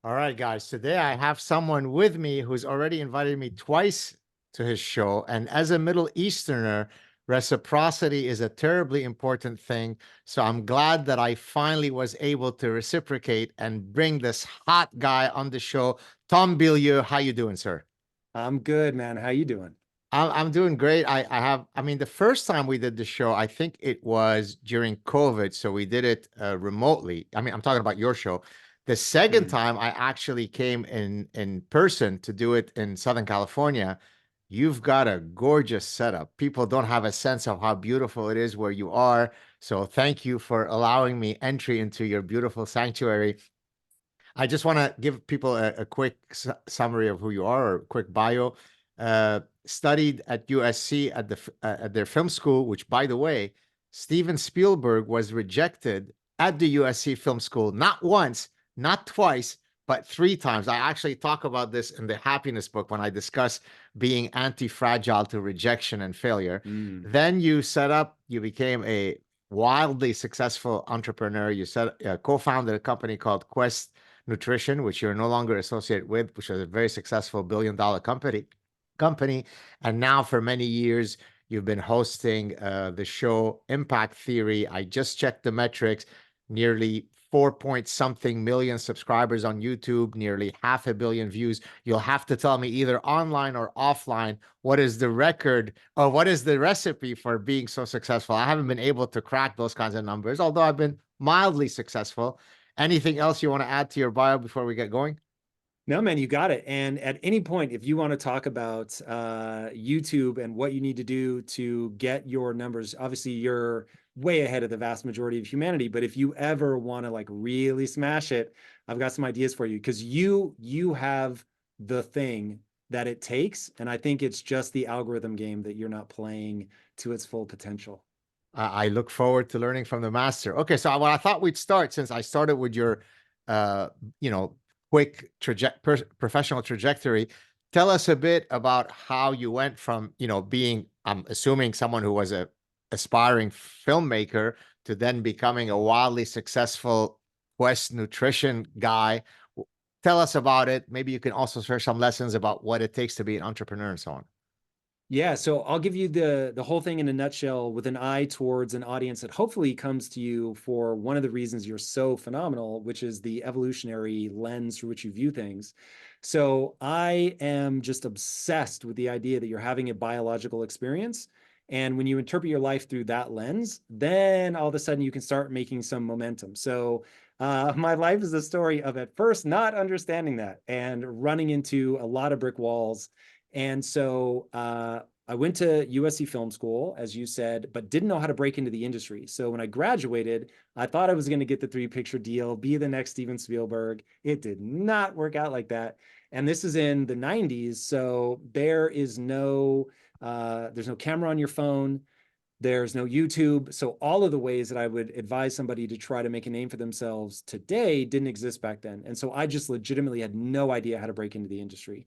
All right, guys. Today I have someone with me who's already invited me twice to his show. And as a Middle Easterner, reciprocity is a terribly important thing. So I'm glad that I finally was able to reciprocate and bring this hot guy on the show. Tom Bilyeu, how you doing, sir? I'm good, man. How you doing? I'm doing great. I mean, the first time we did the show, I think it was during COVID, so we did it remotely. I mean, I'm talking about your show. The second Mm. time I actually came in person to do it in Southern California. You've got a gorgeous setup. People don't have a sense of how beautiful it is where you are. So thank you for allowing me entry into your beautiful sanctuary. I just want to give people a quick summary of who you are or a quick bio. Studied at USC at their film school, which, by the way, Steven Spielberg was rejected at the USC Film School not once, not twice, but three times. I actually talk about this in the happiness book when I discuss being anti-fragile to rejection and failure. Mm. Then you became a wildly successful entrepreneur. You co-founded a company called Quest Nutrition, which you're no longer associated with, which is a very successful billion-dollar company. And now for many years, you've been hosting the show Impact Theory. I just checked the metrics, nearly 4 point something million subscribers on YouTube, nearly 500 million views. You'll have to tell me either online or offline, what is the record or what is the recipe for being so successful? I haven't been able to crack those kinds of numbers, although I've been mildly successful. Anything else you want to add to your bio before we get going? No, man, you got it. And at any point, if you want to talk about YouTube and what you need to do to get your numbers, obviously you're way ahead of the vast majority of humanity. But if you ever want to like really smash it, I've got some ideas for you because you have the thing that it takes. And I think it's just the algorithm game that you're not playing to its full potential. I look forward to learning from the master. Okay, so what I thought we'd start, since I started with your, uh, you know, quick professional trajectory. Tell us a bit about how you went from, being, I'm assuming, someone who was a aspiring filmmaker to then becoming a wildly successful Quest nutrition guy. Tell us about it. Maybe you can also share some lessons about what it takes to be an entrepreneur and so on. Yeah, so I'll give you the whole thing in a nutshell with an eye towards an audience that hopefully comes to you for one of the reasons you're so phenomenal, which is the evolutionary lens through which you view things. So I am just obsessed with the idea that you're having a biological experience. And when you interpret your life through that lens, then all of a sudden you can start making some momentum. So my life is a story of at first not understanding that and running into a lot of brick walls. And so I went to USC Film School, as you said, but didn't know how to break into the industry. So when I graduated, I thought I was going to get the three-picture deal, be the next Steven Spielberg. It did not work out like that. And this is in the 90s. So there's no camera on your phone. There's no YouTube. So all of the ways that I would advise somebody to try to make a name for themselves today didn't exist back then. And so I just legitimately had no idea how to break into the industry.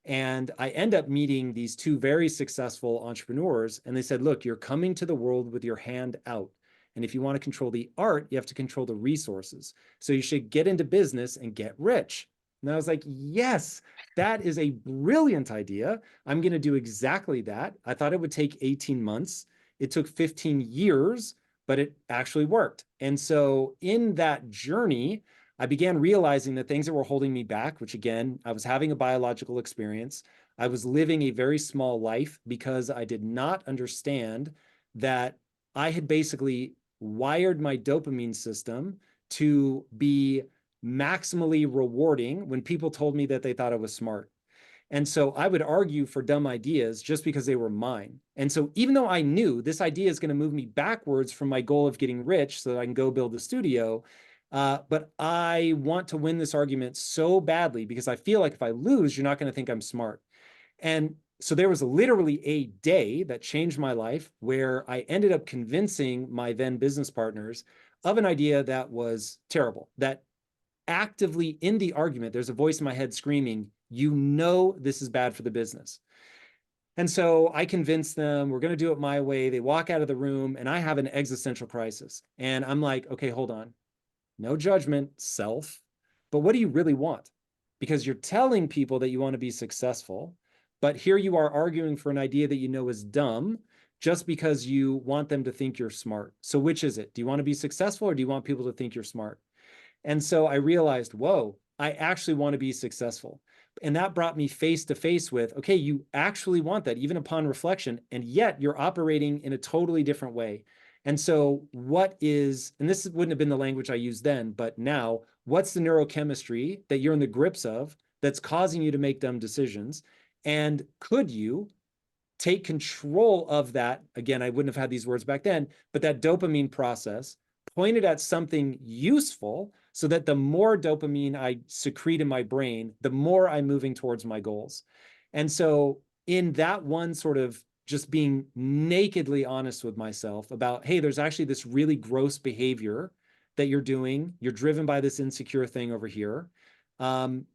And I end up meeting these two very successful entrepreneurs. And they said, look, you're coming to the world with your hand out. And if you want to control the art, you have to control the resources. So you should get into business and get rich. And I was like, yes, that is a brilliant idea. I'm going to do exactly that. I thought it would take 18 months. It took 15 years, but it actually worked. And so in that journey, I began realizing the things that were holding me back, which again, I was having a biological experience. I was living a very small life because I did not understand that I had basically wired my dopamine system to be maximally rewarding when people told me that they thought I was smart. And so I would argue for dumb ideas just because they were mine. And so even though I knew this idea is going to move me backwards from my goal of getting rich so that I can go build a studio, but I want to win this argument so badly because I feel like if I lose, you're not going to think I'm smart. And so there was literally a day that changed my life where I ended up convincing my then business partners of an idea that was terrible, that actively in the argument, there's a voice in my head screaming, you know, this is bad for the business. And so I convinced them we're going to do it my way. They walk out of the room and I have an existential crisis. And I'm like, okay, hold on. No judgment, self. But what do you really want? because you're telling people that you want to be successful, but here you are arguing for an idea that you know is dumb just because you want them to think you're smart. So which is it? Do you want to be successful, or do you want people to think you're smart? And so I realized, whoa, I actually want to be successful. And that brought me face to face with, okay, you actually want that, even upon reflection, and yet you're operating in a totally different way. And so, what is, and this wouldn't have been the language I used then, but now, what's the neurochemistry that you're in the grips of that's causing you to make dumb decisions? And could you take control of that? Again, I wouldn't have had these words back then, but that dopamine process pointed at something useful so that the more dopamine I secrete in my brain, the more I'm moving towards my goals. And so, in that one sort of just being nakedly honest with myself about, hey, there's actually this really gross behavior that you're doing. You're driven by this insecure thing over here. Can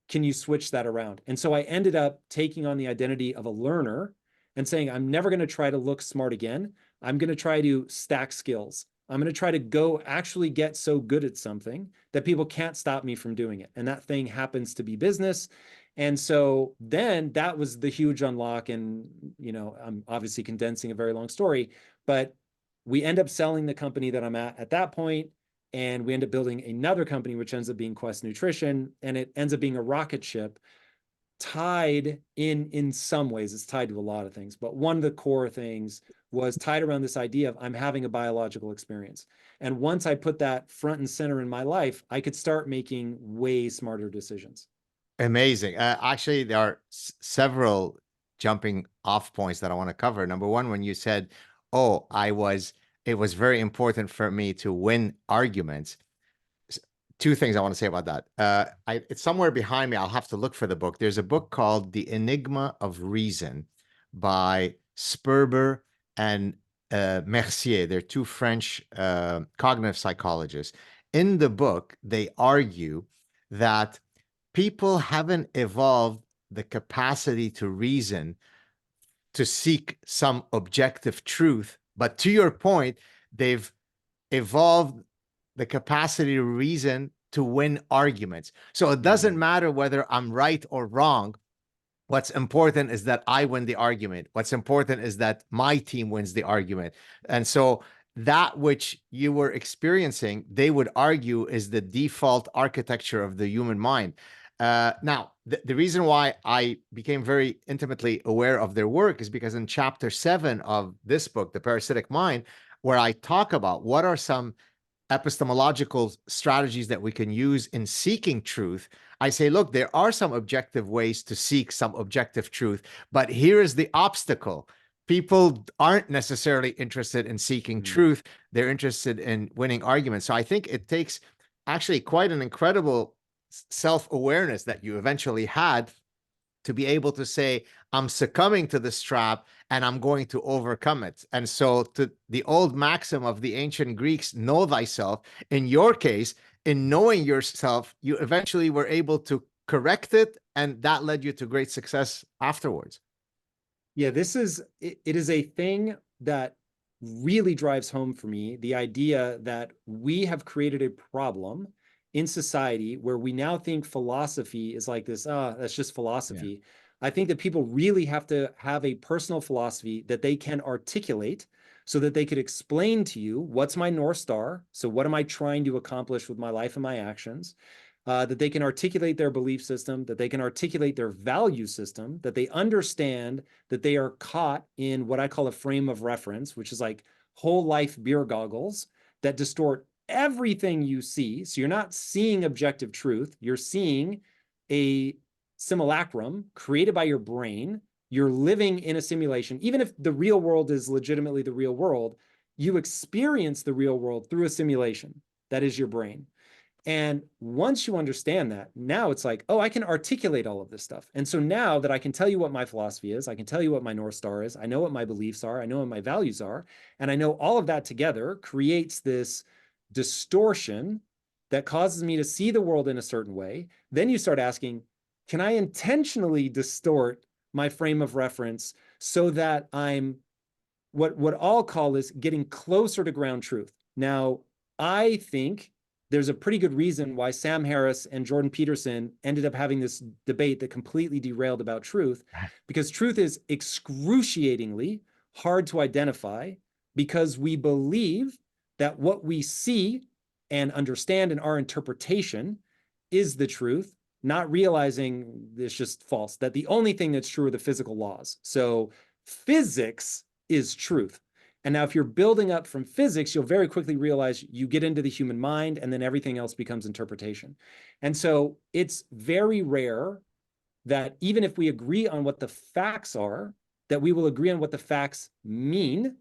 you switch that around? And so I ended up taking on the identity of a learner and saying, I'm never going to try to look smart again. I'm going to try to stack skills. I'm going to try to go actually get so good at something that people can't stop me from doing it. And that thing happens to be business. And so then that was the huge unlock. And, I'm obviously condensing a very long story, but we end up selling the company that I'm at that point. And we end up building another company, which ends up being Quest Nutrition. And it ends up being a rocket ship tied in some ways. It's tied to a lot of things, but one of the core things was tied around this idea of I'm having a biological experience. And once I put that front and center in my life, I could start making way smarter decisions. Amazing. Actually, there are several jumping off points that I want to cover. Number one, when you said, "Oh, it was very important for me to win arguments." Two things I want to say about that. It's somewhere behind me. I'll have to look for the book. There's a book called The Enigma of Reason by Sperber and Mercier. They're two French cognitive psychologists. In the book, they argue that people haven't evolved the capacity to reason, to seek some objective truth. But to your point, they've evolved the capacity to reason to win arguments. So it doesn't matter whether I'm right or wrong. What's important is that I win the argument. What's important is that my team wins the argument. And so that which you were experiencing, they would argue, is the default architecture of the human mind. Now, the reason why I became very intimately aware of their work is because in chapter 7 of this book, The Parasitic Mind, where I talk about what are some epistemological strategies that we can use in seeking truth, I say, look, there are some objective ways to seek some objective truth, but here is the obstacle. People aren't necessarily interested in seeking truth. They're interested in winning arguments. So I think it takes actually quite an incredible self-awareness that you eventually had to be able to say, I'm succumbing to this trap and I'm going to overcome it. And so, to the old maxim of the ancient Greeks, know thyself, in your case, in knowing yourself, you eventually were able to correct it, and that led you to great success afterwards. Yeah, it is a thing that really drives home for me, the idea that we have created a problem in society where we now think philosophy is like this, that's just philosophy. Yeah. I think that people really have to have a personal philosophy that they can articulate so that they could explain to you, what's my North Star? So what am I trying to accomplish with my life and my actions? That they can articulate their belief system, that they can articulate their value system, that they understand that they are caught in what I call a frame of reference, which is like whole life beer goggles that distort everything you see. So you're not seeing objective truth. You're seeing a simulacrum created by your brain. You're living in a simulation. Even if the real world is legitimately the real world, you experience the real world through a simulation. That is your brain. And once you understand that, now it's like, oh, I can articulate all of this stuff. And so now that I can tell you what my philosophy is, I can tell you what my North Star is, I know what my beliefs are, I know what my values are, and I know all of that together creates this distortion that causes me to see the world in a certain way. Then you start asking, can I intentionally distort my frame of reference so that I'm what I'll call is getting closer to ground truth? Now, I think there's a pretty good reason why Sam Harris and Jordan Peterson ended up having this debate that completely derailed about truth, because truth is excruciatingly hard to identify because we believe that what we see and understand in our interpretation is the truth, not realizing it's just false, that the only thing that's true are the physical laws. So physics is truth. And now if you're building up from physics, you'll very quickly realize you get into the human mind and then everything else becomes interpretation. And so it's very rare that even if we agree on what the facts are, that we will agree on what the facts mean,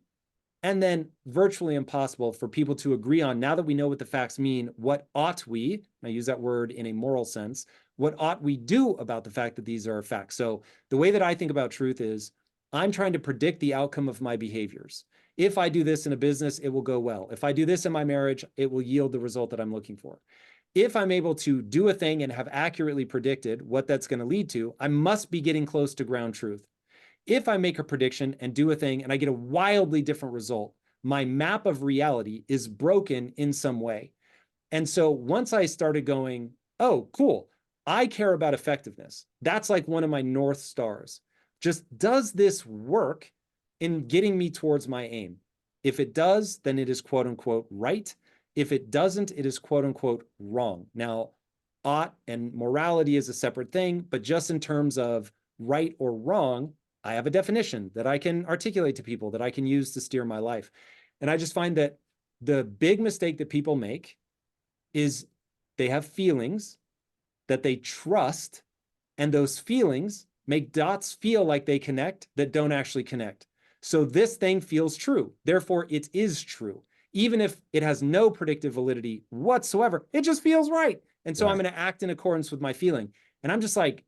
and then virtually impossible for people to agree on, now that we know what the facts mean, what ought we, I use that word in a moral sense, what ought we do about the fact that these are facts? So the way that I think about truth is I'm trying to predict the outcome of my behaviors. If I do this in a business, it will go well. If I do this in my marriage, it will yield the result that I'm looking for. If I'm able to do a thing and have accurately predicted what that's going to lead to, I must be getting close to ground truth. If I make a prediction and do a thing and I get a wildly different result, my map of reality is broken in some way. And so once I started going, oh, cool, I care about effectiveness. That's like one of my North Stars. Just does this work in getting me towards my aim? If it does, then it is quote unquote right. If it doesn't, it is quote unquote wrong. Now, ought and morality is a separate thing, but just in terms of right or wrong, I have a definition that I can articulate to people that I can use to steer my life. And I just find that the big mistake that people make is they have feelings that they trust, and those feelings make dots feel like they connect that don't actually connect. So this thing feels true. Therefore, it is true. Even if it has no predictive validity whatsoever, it just feels right. And so I'm going to act in accordance with my feeling. And I'm just like,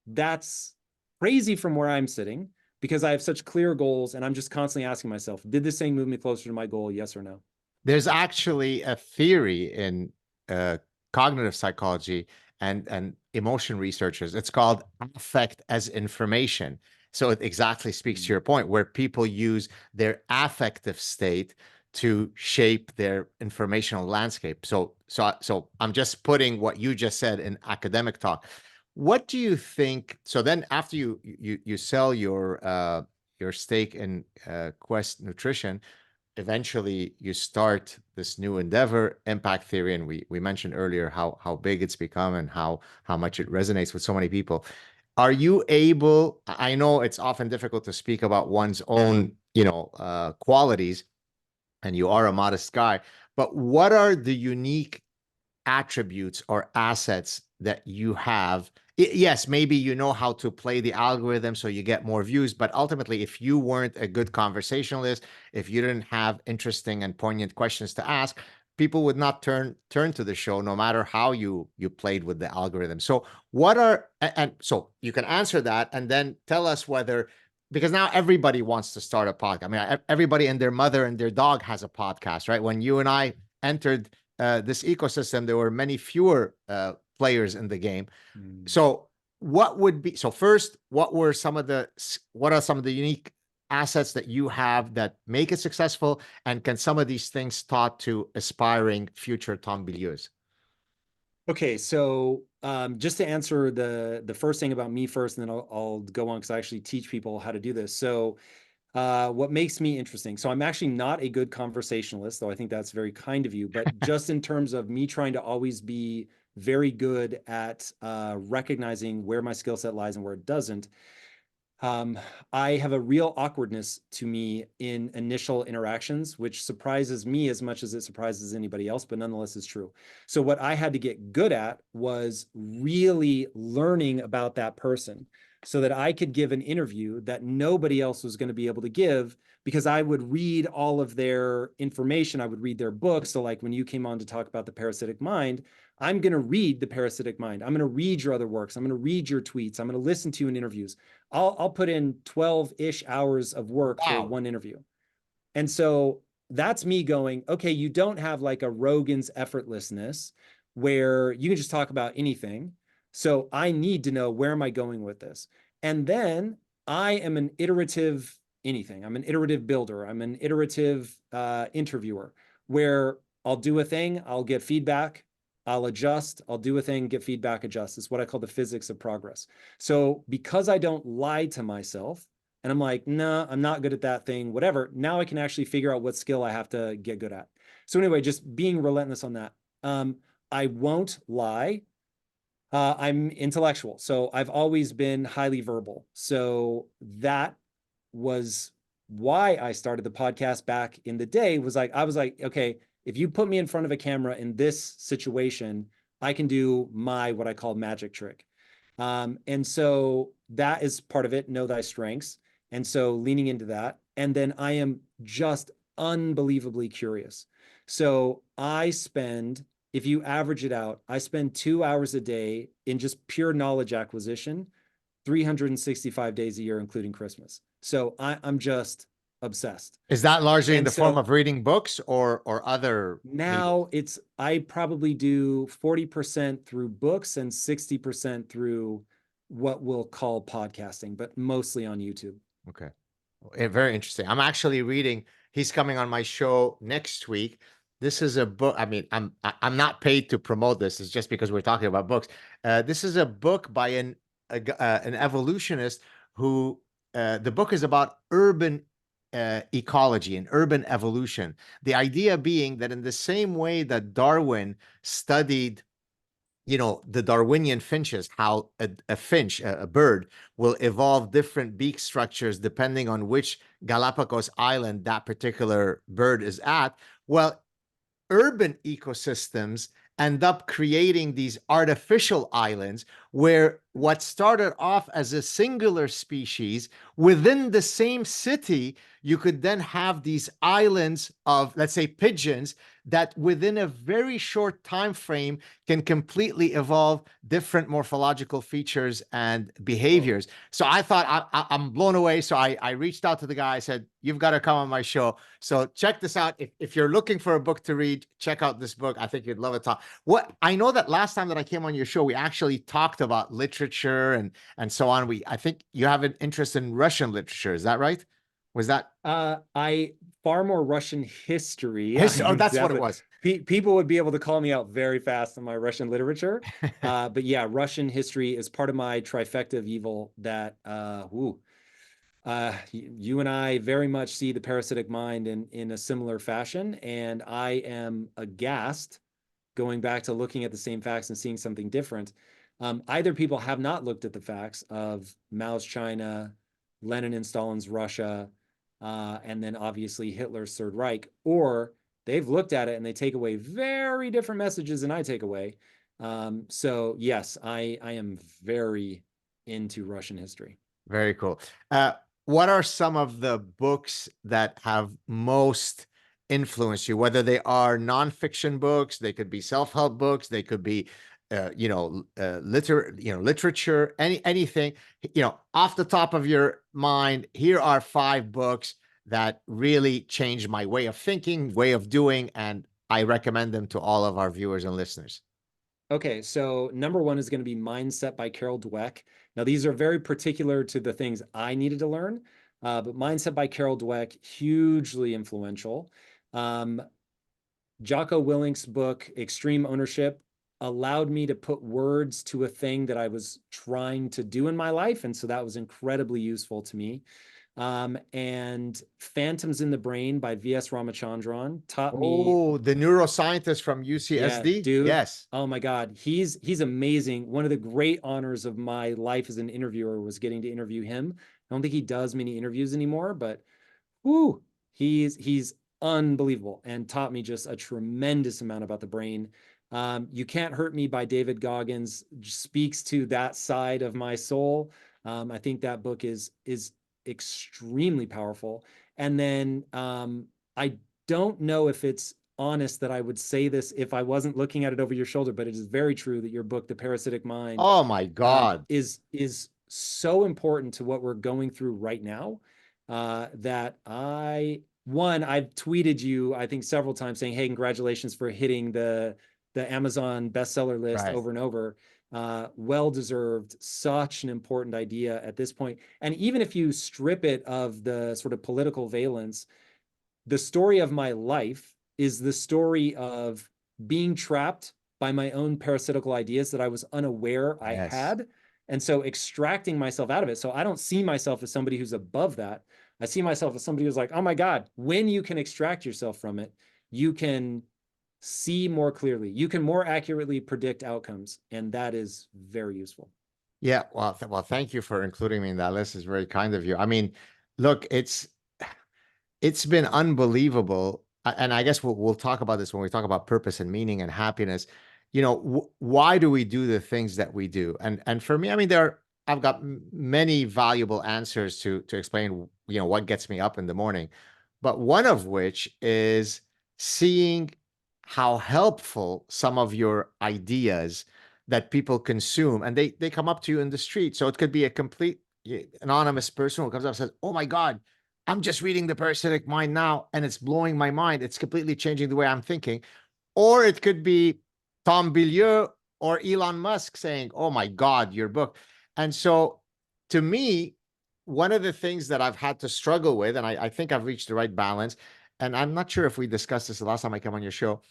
that's crazy from where I'm sitting because I have such clear goals and I'm just constantly asking myself, did this thing move me closer to my goal? Yes or no? There's actually a theory in cognitive psychology and emotion researchers. It's called affect as information. So it exactly speaks to your point, where people use their affective state to shape their informational landscape. So I'm just putting what you just said in academic talk. What do you think? So then, after you sell your stake in Quest Nutrition, eventually you start this new endeavor, impact theory, and we mentioned earlier how big it's become and how much it resonates with so many people. Are you able? I know it's often difficult to speak about one's own, qualities, and you are a modest guy, but what are the unique attributes or assets that you have? Yes, maybe you know how to play the algorithm so you get more views, but ultimately, if you weren't a good conversationalist, if you didn't have interesting and poignant questions to ask, people would not turn to the show, no matter how you played with the algorithm. So what are, and so you can answer that and then tell us whether, because now everybody wants to start a podcast. I mean, everybody and their mother and their dog has a podcast, right? When you and I entered this ecosystem, there were many fewer players in the game. So first, what are some of the unique assets that you have that make it successful? And can some of these things taught to aspiring future Tom Bilieus? Okay, so just to answer the first thing about me first, and then I'll go on because I actually teach people how to do this. So what makes me interesting? So I'm actually not a good conversationalist, though I think that's very kind of you, but just in terms of me trying to always be very good at recognizing where my skill set lies and where it doesn't. I have a real awkwardness to me in initial interactions, which surprises me as much as it surprises anybody else, but nonetheless is true. So what I had to get good at was really learning about that person so that I could give an interview that nobody else was going to be able to give, because I would read all of their information. I would read their books. So like when you came on to talk about the parasitic mind, I'm going to read the parasitic mind. I'm going to read your other works. I'm going to read your tweets. I'm going to listen to you in interviews. I'll put in 12-ish hours of work for one interview. And so that's me going, okay, you don't have like a Rogan's effortlessness where you can just talk about anything. So I need to know, where am I going with this? And then I am an iterative anything. I'm an iterative builder. I'm an iterative interviewer, where I'll do a thing, I'll get feedback, I'll adjust, I'll do a thing, get feedback, adjust. It's what I call the physics of progress. So because I don't lie to myself, and I'm like, nah, I'm not good at that thing, whatever, now I can actually figure out what skill I have to get good at. So anyway, just being relentless on that. I won't lie. I'm intellectual, so I've always been highly verbal. So that was why I started the podcast back in the day. Was like, I was like, okay, if you put me in front of a camera in this situation, I can do my what I call magic trick. And so that is part of it. Know thy strengths. And so leaning into that. And then I am just unbelievably curious. So I spend, if you average it out, I spend 2 hours a day in just pure knowledge acquisition, 365 days a year, including Christmas. So I'm just obsessed. Is that largely in And the form so of reading books or other mediums? now I probably do 40% through books and 60% through what we'll call podcasting, but mostly on YouTube. Okay. Very interesting. I'm actually reading, he's coming on my show next week. This is a book. I mean, I'm not paid to promote this. It's just because we're talking about books. This is a book by an evolutionist who the book is about urban ecology and urban evolution. The idea being that in the same way that Darwin studied, the Darwinian finches, how a finch, a bird, will evolve different beak structures depending on which Galapagos island that particular bird is at. Well, urban ecosystems end up creating these artificial islands where what started off as a singular species within the same city, you could then have these islands of, let's say, pigeons that within a very short time frame can completely evolve different morphological features and behaviors. Whoa. So I thought I'm blown away. So I reached out to the guy. I said, you've got to come on my show. So check this out. If you're looking for a book to read, check out this book. I think you'd love it. What I know that last time that I came on your show, we actually talked about literature and so on. I think you have an interest in Russian literature. Is that right? Was that I far more Russian history. Oh, I'm that's what it was. People would be able to call me out very fast on my Russian literature. But yeah, Russian history is part of my trifecta of evil that you and I very much see the parasitic mind in a similar fashion. And I am aghast going back to looking at the same facts and seeing something different. Either people have not looked at the facts of Mao's China, Lenin and Stalin's Russia, and then obviously Hitler's Third Reich, or they've looked at it and they take away very different messages than I take away. So yes, I am very into Russian history. Very cool. What are some of the books that have most influenced you? Whether they are nonfiction books, they could be self-help books, they could be, literature, anything. Off the top of your mind, here are 5 books that really changed my way of thinking, way of doing, and I recommend them to all of our viewers and listeners. Okay, so number one is going to be Mindset by Carol Dweck. Now, these are very particular to the things I needed to learn, but Mindset by Carol Dweck, hugely influential. Jocko Willink's book, Extreme Ownership, allowed me to put words to a thing that I was trying to do in my life. And so that was incredibly useful to me. And Phantoms in the Brain by V.S. Ramachandran taught me. Oh, the neuroscientist from Yeah, UCSD? dude. Yes. Oh my God. He's amazing. One of the great honors of my life as an interviewer was getting to interview him. I don't think he does many interviews anymore, but whoo, he's unbelievable and taught me just a tremendous amount about the brain. You Can't Hurt Me by David Goggins speaks to that side of my soul. I think that book is extremely powerful. And then I don't know if it's honest that I would say this if I wasn't looking at it over your shoulder, but it is very true that your book, The Parasitic Mind, Oh my God. is so important to what we're going through right now. That I've tweeted you, I think several times saying, hey, congratulations for hitting the Amazon bestseller list Right. over and over. Well deserved, such an important idea at this point. And even if you strip it of the sort of political valence, the story of my life is the story of being trapped by my own parasitical ideas that I was unaware I Yes. had. And so extracting myself out of it. So I don't see myself as somebody who's above that. I see myself as somebody who's like, oh my God, when you can extract yourself from it, you can see more clearly. You can more accurately predict outcomes. And that is very useful. Yeah, well, well, thank you for including me in that list. It's very kind of you. I mean, look, it's been unbelievable. And I guess we'll talk about this when we talk about purpose and meaning and happiness. You know, why do we do the things that we do? And for me, I mean, I've got many valuable answers to explain, you know, what gets me up in the morning. But one of which is seeing how helpful some of your ideas that people consume, and they come up to you in the street. So it could be a complete anonymous person who comes up and says, "Oh my God, I'm just reading the parasitic mind now, and it's blowing my mind. It's completely changing the way I'm thinking." Or it could be Tom Bilyeu or Elon Musk saying, "Oh my God, your book." And so to me, one of the things that I've had to struggle with, and I think I've reached the right balance, and I'm not sure if we discussed this the last time I came on your show,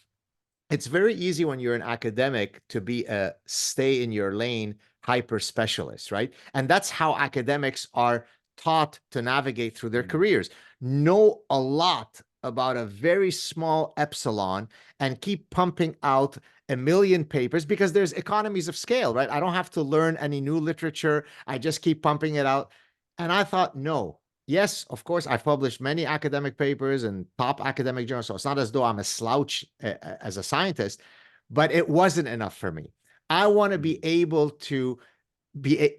it's very easy when you're an academic to be a stay in your lane hyper specialist, right? And that's how academics are taught to navigate through their careers. Know a lot about a very small epsilon and keep pumping out a million papers because there's economies of scale, right? I don't have to learn any new literature. I just keep pumping it out. And I thought, no, yes, of course, I've published many academic papers and top academic journals. So it's not as though I'm a slouch as a scientist, but it wasn't enough for me. I want to be able to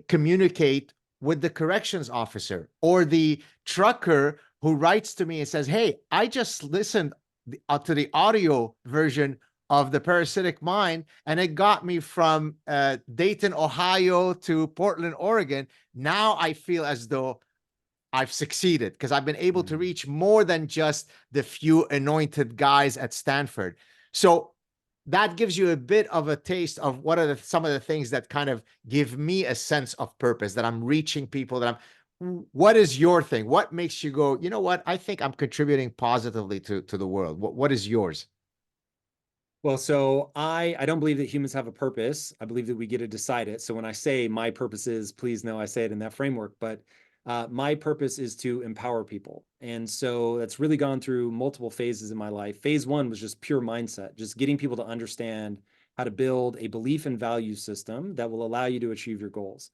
communicate with the corrections officer or the trucker who writes to me and says, "Hey, I just listened to the audio version of the parasitic mind, and it got me from Dayton, Ohio to Portland, Oregon. Now I feel as though I've succeeded because I've been able to reach more than just the few anointed guys at Stanford." So that gives you a bit of a taste of what are some of the things that kind of give me a sense of purpose, that I'm reaching people, that what is your thing? What makes you go, you know what? I think I'm contributing positively to the world. What is yours? Well, so I don't believe that humans have a purpose. I believe that we get to decide it. So when I say my purpose is, please know I say it in that framework, but my purpose is to empower people. And so that's really gone through multiple phases in my life. Phase one was just pure mindset, just getting people to understand how to build a belief and value system that will allow you to achieve your goals.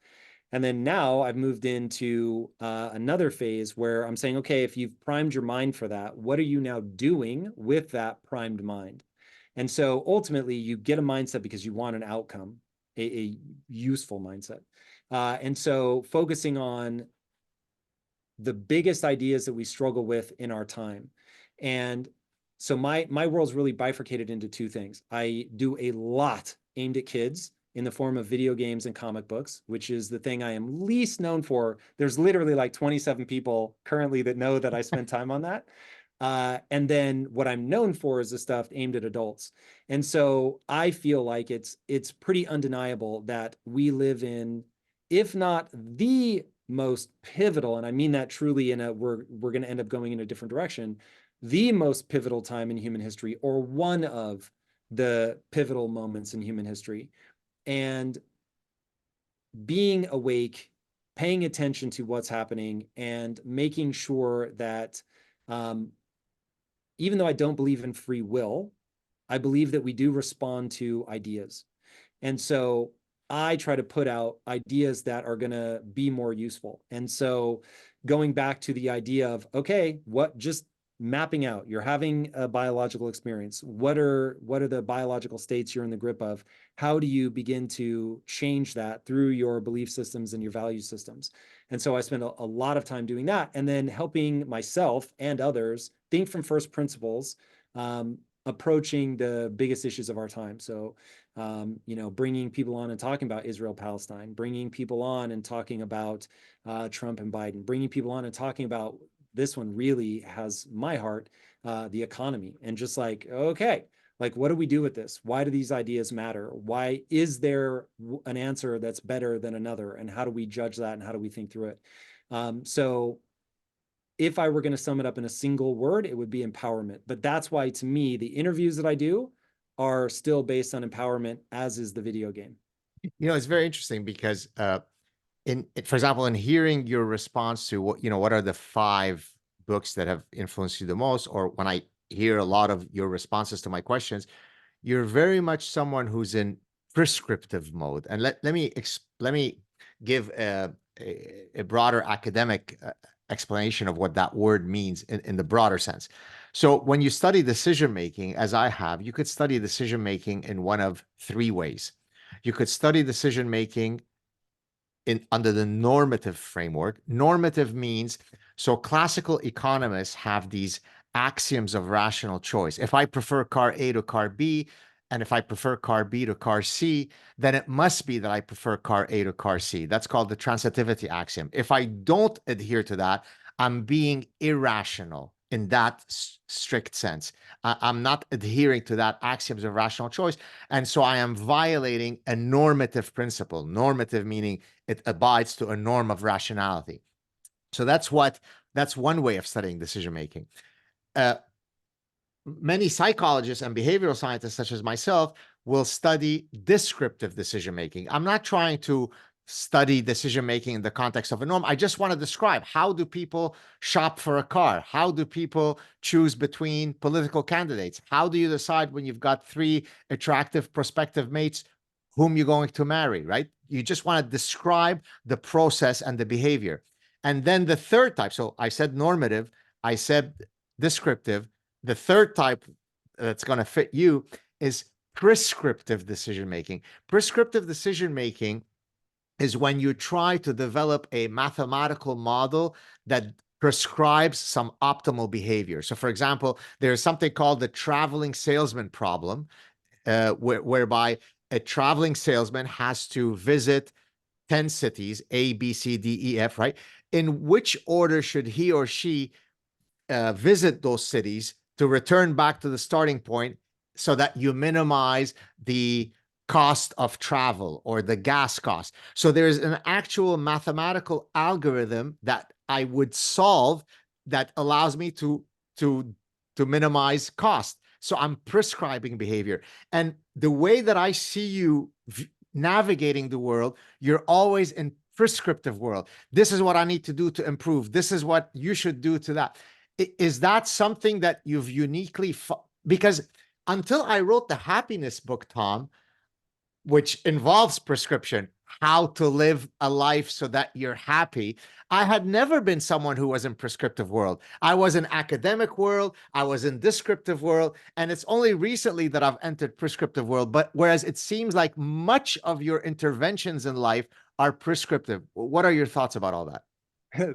And then now I've moved into another phase where I'm saying, okay, if you've primed your mind for that, what are you now doing with that primed mind? And so ultimately, you get a mindset because you want an outcome, a useful mindset. And so focusing on the biggest ideas that we struggle with in our time. And so my world's really bifurcated into two things. I do a lot aimed at kids in the form of video games and comic books, which is the thing I am least known for. There's literally like 27 people currently that know that I spend time on that. And then what I'm known for is the stuff aimed at adults. And so I feel like it's pretty undeniable that we live in, if not the most pivotal, and I mean that truly in a we're going to end up going in a different direction, the most pivotal time in human history, or one of the pivotal moments in human history. And being awake, paying attention to what's happening, and making sure that even though I don't believe in free will, I believe that we do respond to ideas. And so I try to put out ideas that are going to be more useful. And so going back to the idea of, okay, what just mapping out, you're having a biological experience. What are the biological states you're in the grip of? How do you begin to change that through your belief systems and your value systems? And so I spend a lot of time doing that, and then helping myself and others think from first principles, approaching the biggest issues of our time. So bringing people on and talking about Israel, Palestine, bringing people on and talking about Trump and Biden, bringing people on and talking about, this one really has my heart, the economy, and just like, okay, like, what do we do with this? Why do these ideas matter? Why is there an answer that's better than another? And how do we judge that? And how do we think through it? So if I were going to sum it up in a single word, it would be empowerment. But that's why, to me, the interviews that I do are still based on empowerment, as is the video game. It's very interesting because for example, in hearing your response to what are the 5 books that have influenced you the most, or when I hear a lot of your responses to my questions, you're very much someone who's in prescriptive mode. And let me give a broader academic explanation of what that word means in the broader sense. So when you study decision making, as I have, you could study decision making in one of 3 ways. You could study decision making under the normative framework. Normative means, so classical economists have these axioms of rational choice. If I prefer car A to car B, and if I prefer car B to car C, then it must be that I prefer car A to car C. That's called the transitivity axiom. If I don't adhere to that, I'm being irrational in that strict sense. I'm not adhering to that axioms of rational choice. And so I am violating a normative principle. Normative meaning it abides to a norm of rationality. So that's one way of studying decision making. Many psychologists and behavioral scientists, such as myself, will study descriptive decision making. I'm not trying to study decision making in the context of a norm. I just want to describe, how do people shop for a car? How do people choose between political candidates? How do you decide when you've got 3 attractive prospective mates whom you're going to marry, right? You just want to describe the process and the behavior. And then the third type, so I said normative, I said descriptive. The third type that's going to fit you is prescriptive decision making. Prescriptive decision making is when you try to develop a mathematical model that prescribes some optimal behavior. So, for example, there's something called the traveling salesman problem, whereby a traveling salesman has to visit 10 cities, A, B, C, D, E, F, right? In which order should he or she visit those cities to return back to the starting point so that you minimize the cost of travel or the gas cost. So there's an actual mathematical algorithm that I would solve that allows me to minimize cost. So I'm prescribing behavior. And the way that I see you navigating the world, you're always in prescriptive world. This is what I need to do to improve. This is what you should do to that. Is that something that you've uniquely because until I wrote the happiness book, Tom, which involves prescription, how to live a life so that you're happy, I had never been someone who was in prescriptive world. I was in academic world, I was in descriptive world, and it's only recently that I've entered prescriptive world. But whereas it seems like much of your interventions in life are prescriptive. What are your thoughts about all that?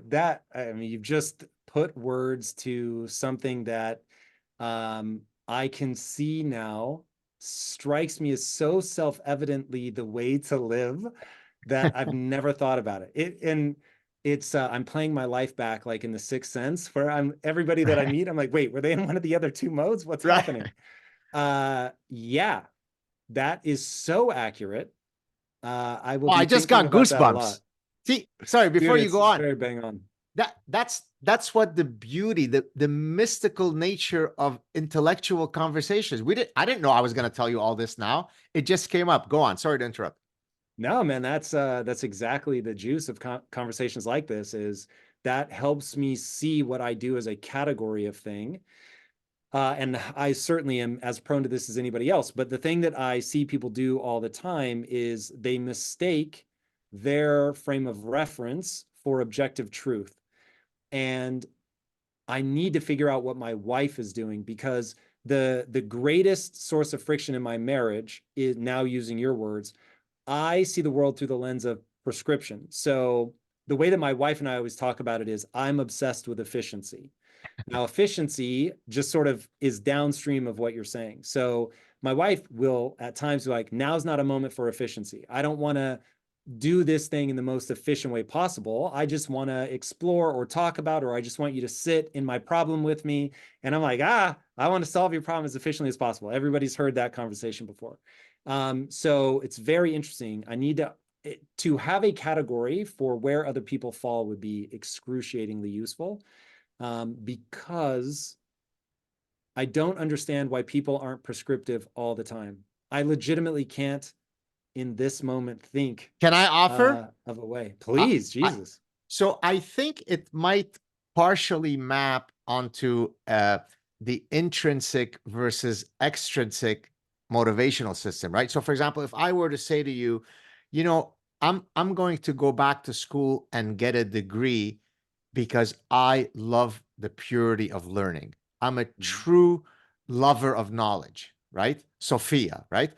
That, I mean, you've just put words to something that I can see now strikes me as so self-evidently the way to live that I've never thought about it. And it's I'm playing my life back like in the Sixth Sense, where everybody that I meet, I'm like, wait, were they in one of the other 2 modes? What's Right. happening? Yeah, that is so accurate. I will Oh, I be just thinking got about that a lot. goosebumps. See, sorry, before Dude, you it's go on, very bang on. that's what the beauty, the mystical nature of intellectual conversations. I didn't know I was going to tell you all this now. It just came up. Go on. Sorry to interrupt. No, man, that's exactly the juice of conversations like this, is that helps me see what I do as a category of thing. And I certainly am as prone to this as anybody else. But the thing that I see people do all the time is they mistake their frame of reference for objective truth. And I need to figure out what my wife is doing, because the greatest source of friction in my marriage is, now using your words, I see the world through the lens of prescription. So the way that my wife and I always talk about it is, I'm obsessed with efficiency. Now, efficiency just sort of is downstream of what you're saying. So my wife will at times be like, now's not a moment for efficiency. I don't want to do this thing in the most efficient way possible. I just want to explore or talk about, or I just want you to sit in my problem with me. And I'm like, I want to solve your problem as efficiently as possible. Everybody's heard that conversation before. So it's very interesting. I need to have a category for where other people fall would be excruciatingly useful. because I don't understand why people aren't prescriptive all the time. I legitimately can't in this moment think Can I offer? of a way. Uh, Please, I, Jesus. so I think it might partially map onto the intrinsic versus extrinsic motivational system, right? So, for example, if I were to say to you, you know, I'm going to go back to school and get a degree because I love the purity of learning. I'm a true lover of knowledge, right? Sophia, right?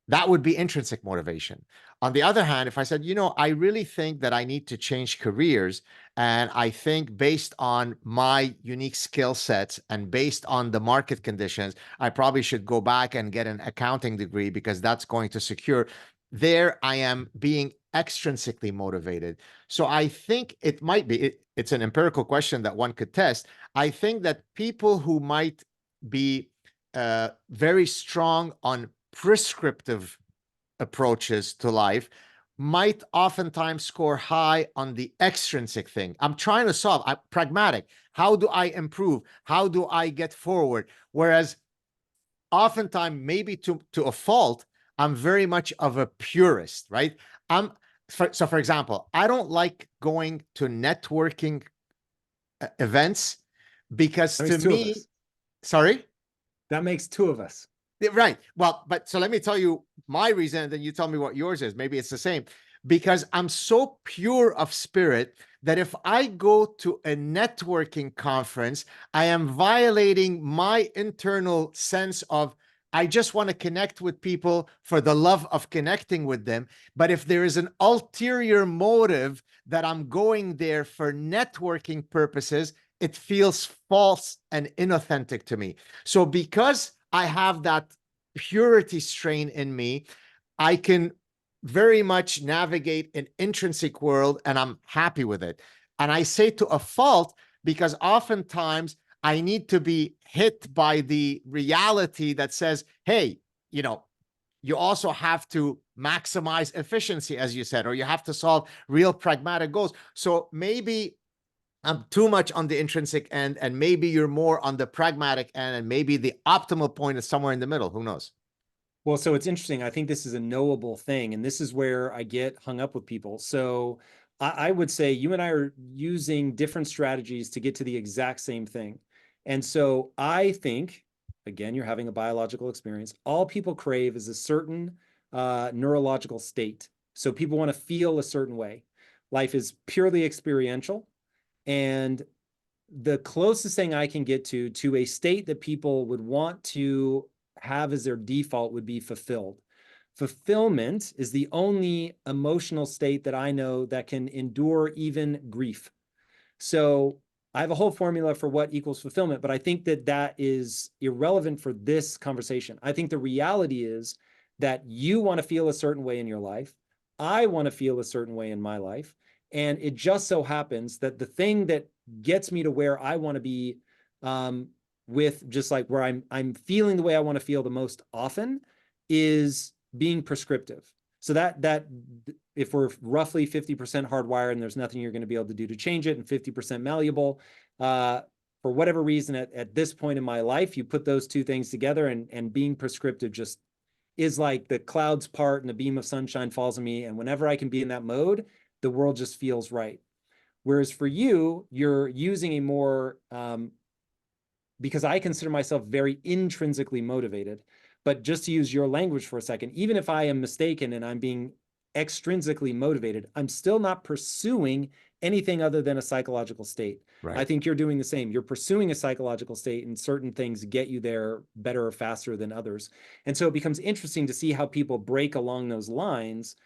That would be intrinsic motivation. On the other hand, if I said, you know, I really think that I need to change careers, and I think based on my unique skill sets and based on the market conditions, I probably should go back and get an accounting degree because that's going to secure. There, I am being extrinsically motivated. So I think it might be, it's an empirical question that one could test. I think that people who might be very strong on prescriptive approaches to life might oftentimes score high on the extrinsic thing. I'm trying to solve, I'm pragmatic. How do I improve? How do I get forward? Whereas oftentimes, maybe to a fault, I'm very much of a purist, right? So for example, I don't like going to networking events because That to makes two of me, us. sorry? That makes two of us. Right. Well, but so let me tell you my reason, and then you tell me what yours is. Maybe it's the same. Because I'm so pure of spirit that if I go to a networking conference, I am violating my internal sense of I just want to connect with people for the love of connecting with them. But if there is an ulterior motive that I'm going there for networking purposes, it feels false and inauthentic to me. So because I have that purity strain in me, I can very much navigate an intrinsic world and I'm happy with it. And I say to a fault because oftentimes I need to be hit by the reality that says, hey, you know, you also have to maximize efficiency, as you said, or you have to solve real pragmatic goals. So maybe I'm too much on the intrinsic end, and maybe you're more on the pragmatic end, and maybe the optimal point is somewhere in the middle. Who knows? Well, so it's interesting. I think this is a knowable thing, and this is where I get hung up with people. So I would say you and I are using different strategies to get to the exact same thing. And so I think, again, you're having a biological experience. All people crave is a certain neurological state. So people want to feel a certain way. Life is purely experiential. And the closest thing I can get to a state that people would want to have as their default would be fulfilled. Fulfillment is the only emotional state that I know that can endure even grief. So I have a whole formula for what equals fulfillment, but I think that that is irrelevant for this conversation. I think the reality is that you want to feel a certain way in your life. I want to feel a certain way in my life. And it just so happens that the thing that gets me to where I want to be, with just like where I'm feeling the way I want to feel the most often, is being prescriptive. So that if we're roughly 50% hardwired and there's nothing you're going to be able to do to change it, and 50% malleable, for whatever reason at this point in my life, you put those two things together, and being prescriptive just is like the clouds part and a beam of sunshine falls on me. And whenever I can be in that mode, the world just feels right. Whereas for you, you're using a more, because I consider myself very intrinsically motivated. But just to use your language for a second, even if I am mistaken and I'm being extrinsically motivated, I'm still not pursuing anything other than a psychological state. I Right. think you're doing the same. You're pursuing a psychological state, and certain things get you there better or faster than others. And so it becomes interesting to see how people break along those lines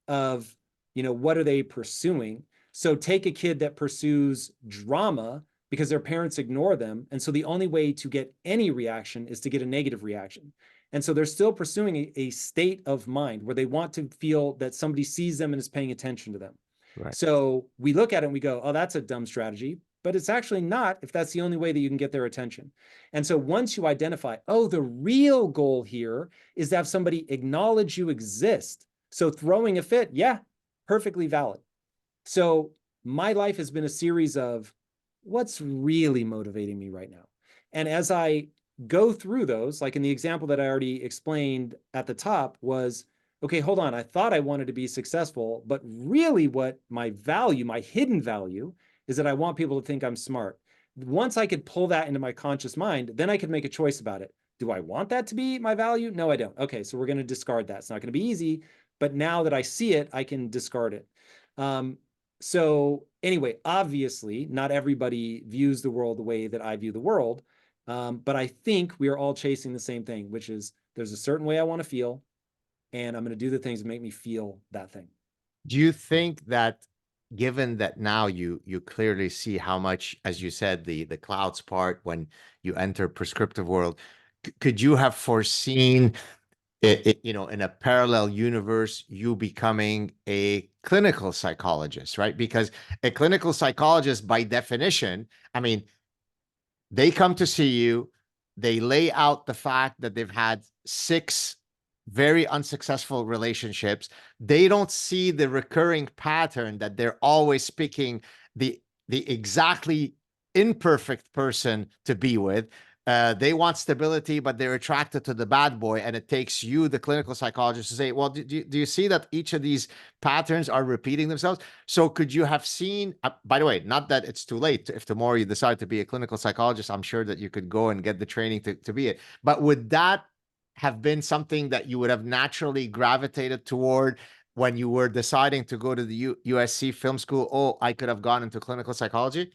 of, what are they pursuing? So take a kid that pursues drama because their parents ignore them. And so the only way to get any reaction is to get a negative reaction. And so they're still pursuing a state of mind where they want to feel that somebody sees them and is paying attention to them. Right. So we look at it and we go, oh, that's a dumb strategy. But it's actually not if that's the only way that you can get their attention. And so once you identify, oh, the real goal here is to have somebody acknowledge you exist. So throwing a fit, yeah, perfectly valid. So my life has been a series of what's really motivating me right now? And as I go through those, like in the example that I already explained at the top was, okay, hold on. I thought I wanted to be successful, but really what my value, my hidden value, is that I want people to think I'm smart. Once I could pull that into my conscious mind, then I could make a choice about it. Do I want that to be my value? No, I don't. Okay, so we're going to discard that. It's not going to be easy, but now that I see it, I can discard it. So anyway, obviously, not everybody views the world the way that I view the world. But I think we are all chasing the same thing, which is there's a certain way I want to feel, and I'm going to do the things that make me feel that thing. Do you think that, given that now you clearly see how much, as you said, the clouds part when you enter prescriptive world, could you have foreseen it, in a parallel universe, you becoming a clinical psychologist, right? Because a clinical psychologist, by definition, I mean, they come to see you, they lay out the fact that they've had 6 very unsuccessful relationships. They don't see the recurring pattern that they're always picking the exactly imperfect person to be with. They want stability, but they're attracted to the bad boy. And it takes you, the clinical psychologist, to say, well, do you see that each of these patterns are repeating themselves? So could you have seen, by the way, not that it's too late. If tomorrow you decide to be a clinical psychologist, I'm sure that you could go and get the training to be it. But would that have been something that you would have naturally gravitated toward when you were deciding to go to the USC film school? Oh, I could have gone into clinical psychology.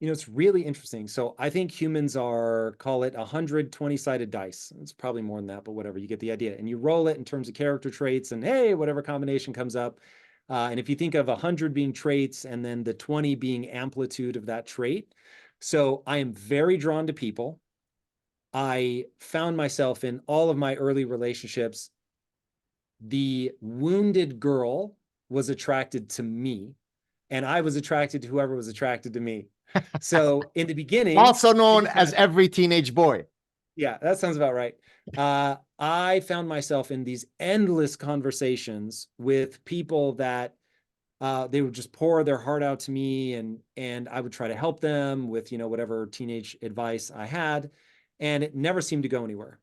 It's really interesting. So I think humans are, call it 120-sided dice. It's probably more than that, but whatever, you get the idea. And you roll it in terms of character traits, and hey, whatever combination comes up. And if you think of 100 being traits and then the 20 being amplitude of that trait. So I am very drawn to people. I found myself in all of my early relationships, the wounded girl was attracted to me, and I was attracted to whoever was attracted to me. So in the beginning, Also known as every teenage boy. yeah, that sounds about right. I found myself in these endless conversations with people that they would just pour their heart out to me, and I would try to help them with whatever teenage advice I had, and it never seemed to go anywhere.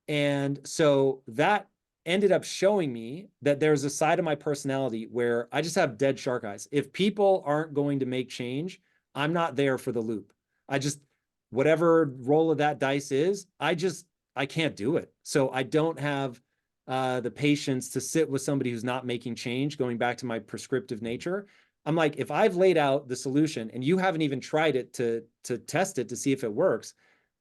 And so that ended up showing me that there's a side of my personality where I just have dead shark eyes. If people aren't going to make change, I'm not there for the loop. I just, whatever roll of that dice is, I can't do it. So I don't have the patience to sit with somebody who's not making change, going back to my prescriptive nature. I'm like, if I've laid out the solution and you haven't even tried it to test it to see if it works,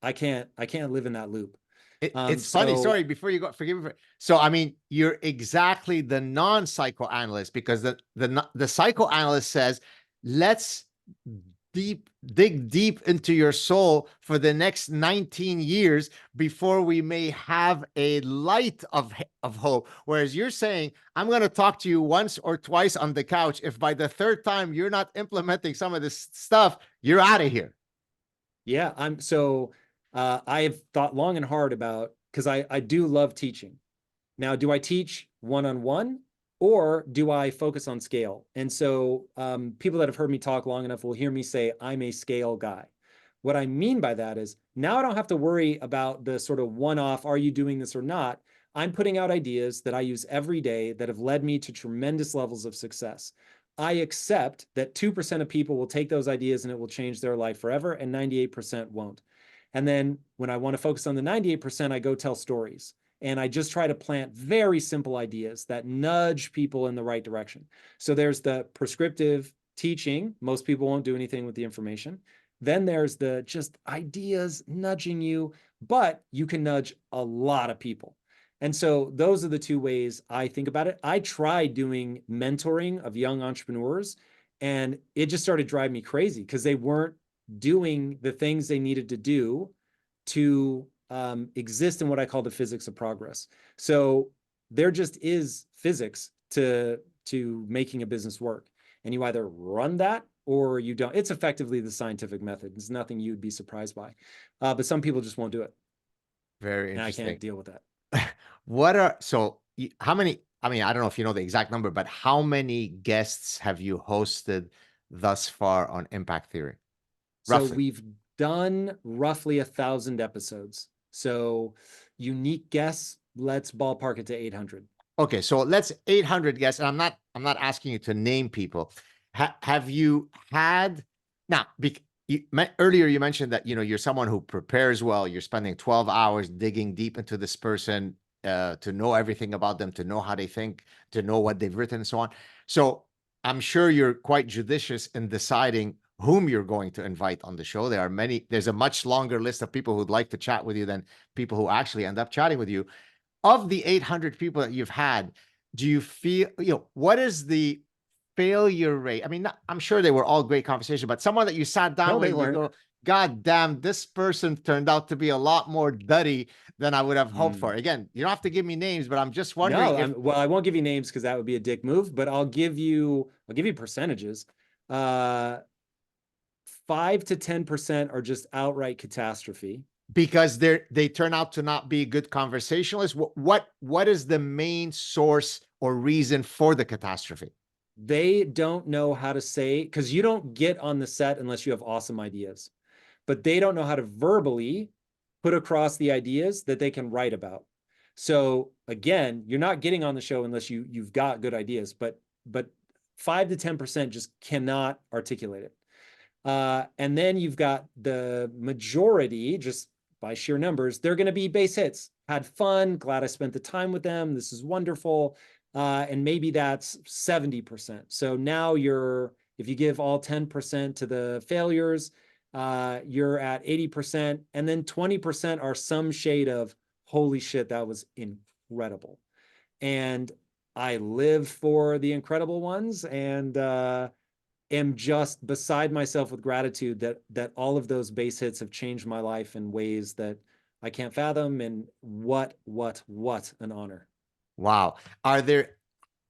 I can't live in that loop. It's funny. Sorry, before you go, forgive me. So, I mean, you're exactly the non-psychoanalyst, because the psychoanalyst says, let's dig deep into your soul for the next 19 years before we may have a light of hope. Whereas you're saying, I'm going to talk to you once or twice on the couch. If by the 3rd time you're not implementing some of this stuff, you're out of here. Yeah, I have thought long and hard about, because I do love teaching. Now, do I teach one-on-one, or do I focus on scale? And so people that have heard me talk long enough will hear me say I'm a scale guy. What I mean by that is now I don't have to worry about the sort of one-off, are you doing this or not? I'm putting out ideas that I use every day that have led me to tremendous levels of success. I accept that 2% of people will take those ideas and it will change their life forever, and 98% won't. And then when I want to focus on the 98%, I go tell stories. And I just try to plant very simple ideas that nudge people in the right direction. So there's the prescriptive teaching. Most people won't do anything with the information. Then there's the just ideas nudging you, but you can nudge a lot of people. And so those are the 2 ways I think about it. I tried doing mentoring of young entrepreneurs, and it just started driving me crazy because they weren't doing the things they needed to do to exist in what I call the physics of progress. So there just is physics to making a business work, and you either run that or you don't. It's effectively the scientific method. It's nothing you'd be surprised by, but some people just won't do it. Very And I interesting. can't deal with that. How many, I mean, I don't know if you know the exact number, but how many guests have you hosted thus far on Impact Theory? So roughly. we've done roughly 1,000 episodes. So unique guests, let's ballpark it to 800. Okay, so let's 800 guests. And I'm not asking you to name people. Have you had now? Earlier you mentioned that you're someone who prepares well. You're spending 12 hours digging deep into this person to know everything about them, to know how they think, to know what they've written, and so on. So I'm sure you're quite judicious in deciding whom you're going to invite on the show. There's a much longer list of people who'd like to chat with you than people who actually end up chatting with you. Of the 800 people that you've had, do you feel, what is the failure rate? I mean, I'm sure they were all great conversation, but someone that you sat down No, with they and you weren't. go, God damn, this person turned out to be a lot more duddy than I would have hoped for. Mm. Again, you don't have to give me names, but I'm just wondering No, if, well, I won't give you names because that would be a dick move, but I'll give you percentages. Uh, 5 to 10% are just outright catastrophe. because they turn out to not be good conversationalists. What is the main source or reason for the catastrophe? They don't know how to say, because you don't get on the set unless you have awesome ideas, but they don't know how to verbally put across the ideas that they can write about. So again, you're not getting on the show unless you've got good ideas, but 5 to 10% just cannot articulate it. And then you've got the majority, just by sheer numbers, they're going to be base hits. Had fun, glad I spent the time with them. This is wonderful. And maybe that's 70%. So now if you give all 10% to the failures, you're at 80%. And then 20% are some shade of, holy shit, that was incredible. And I live for the incredible ones. And am just beside myself with gratitude that all of those base hits have changed my life in ways that I can't fathom. And what an honor. Wow.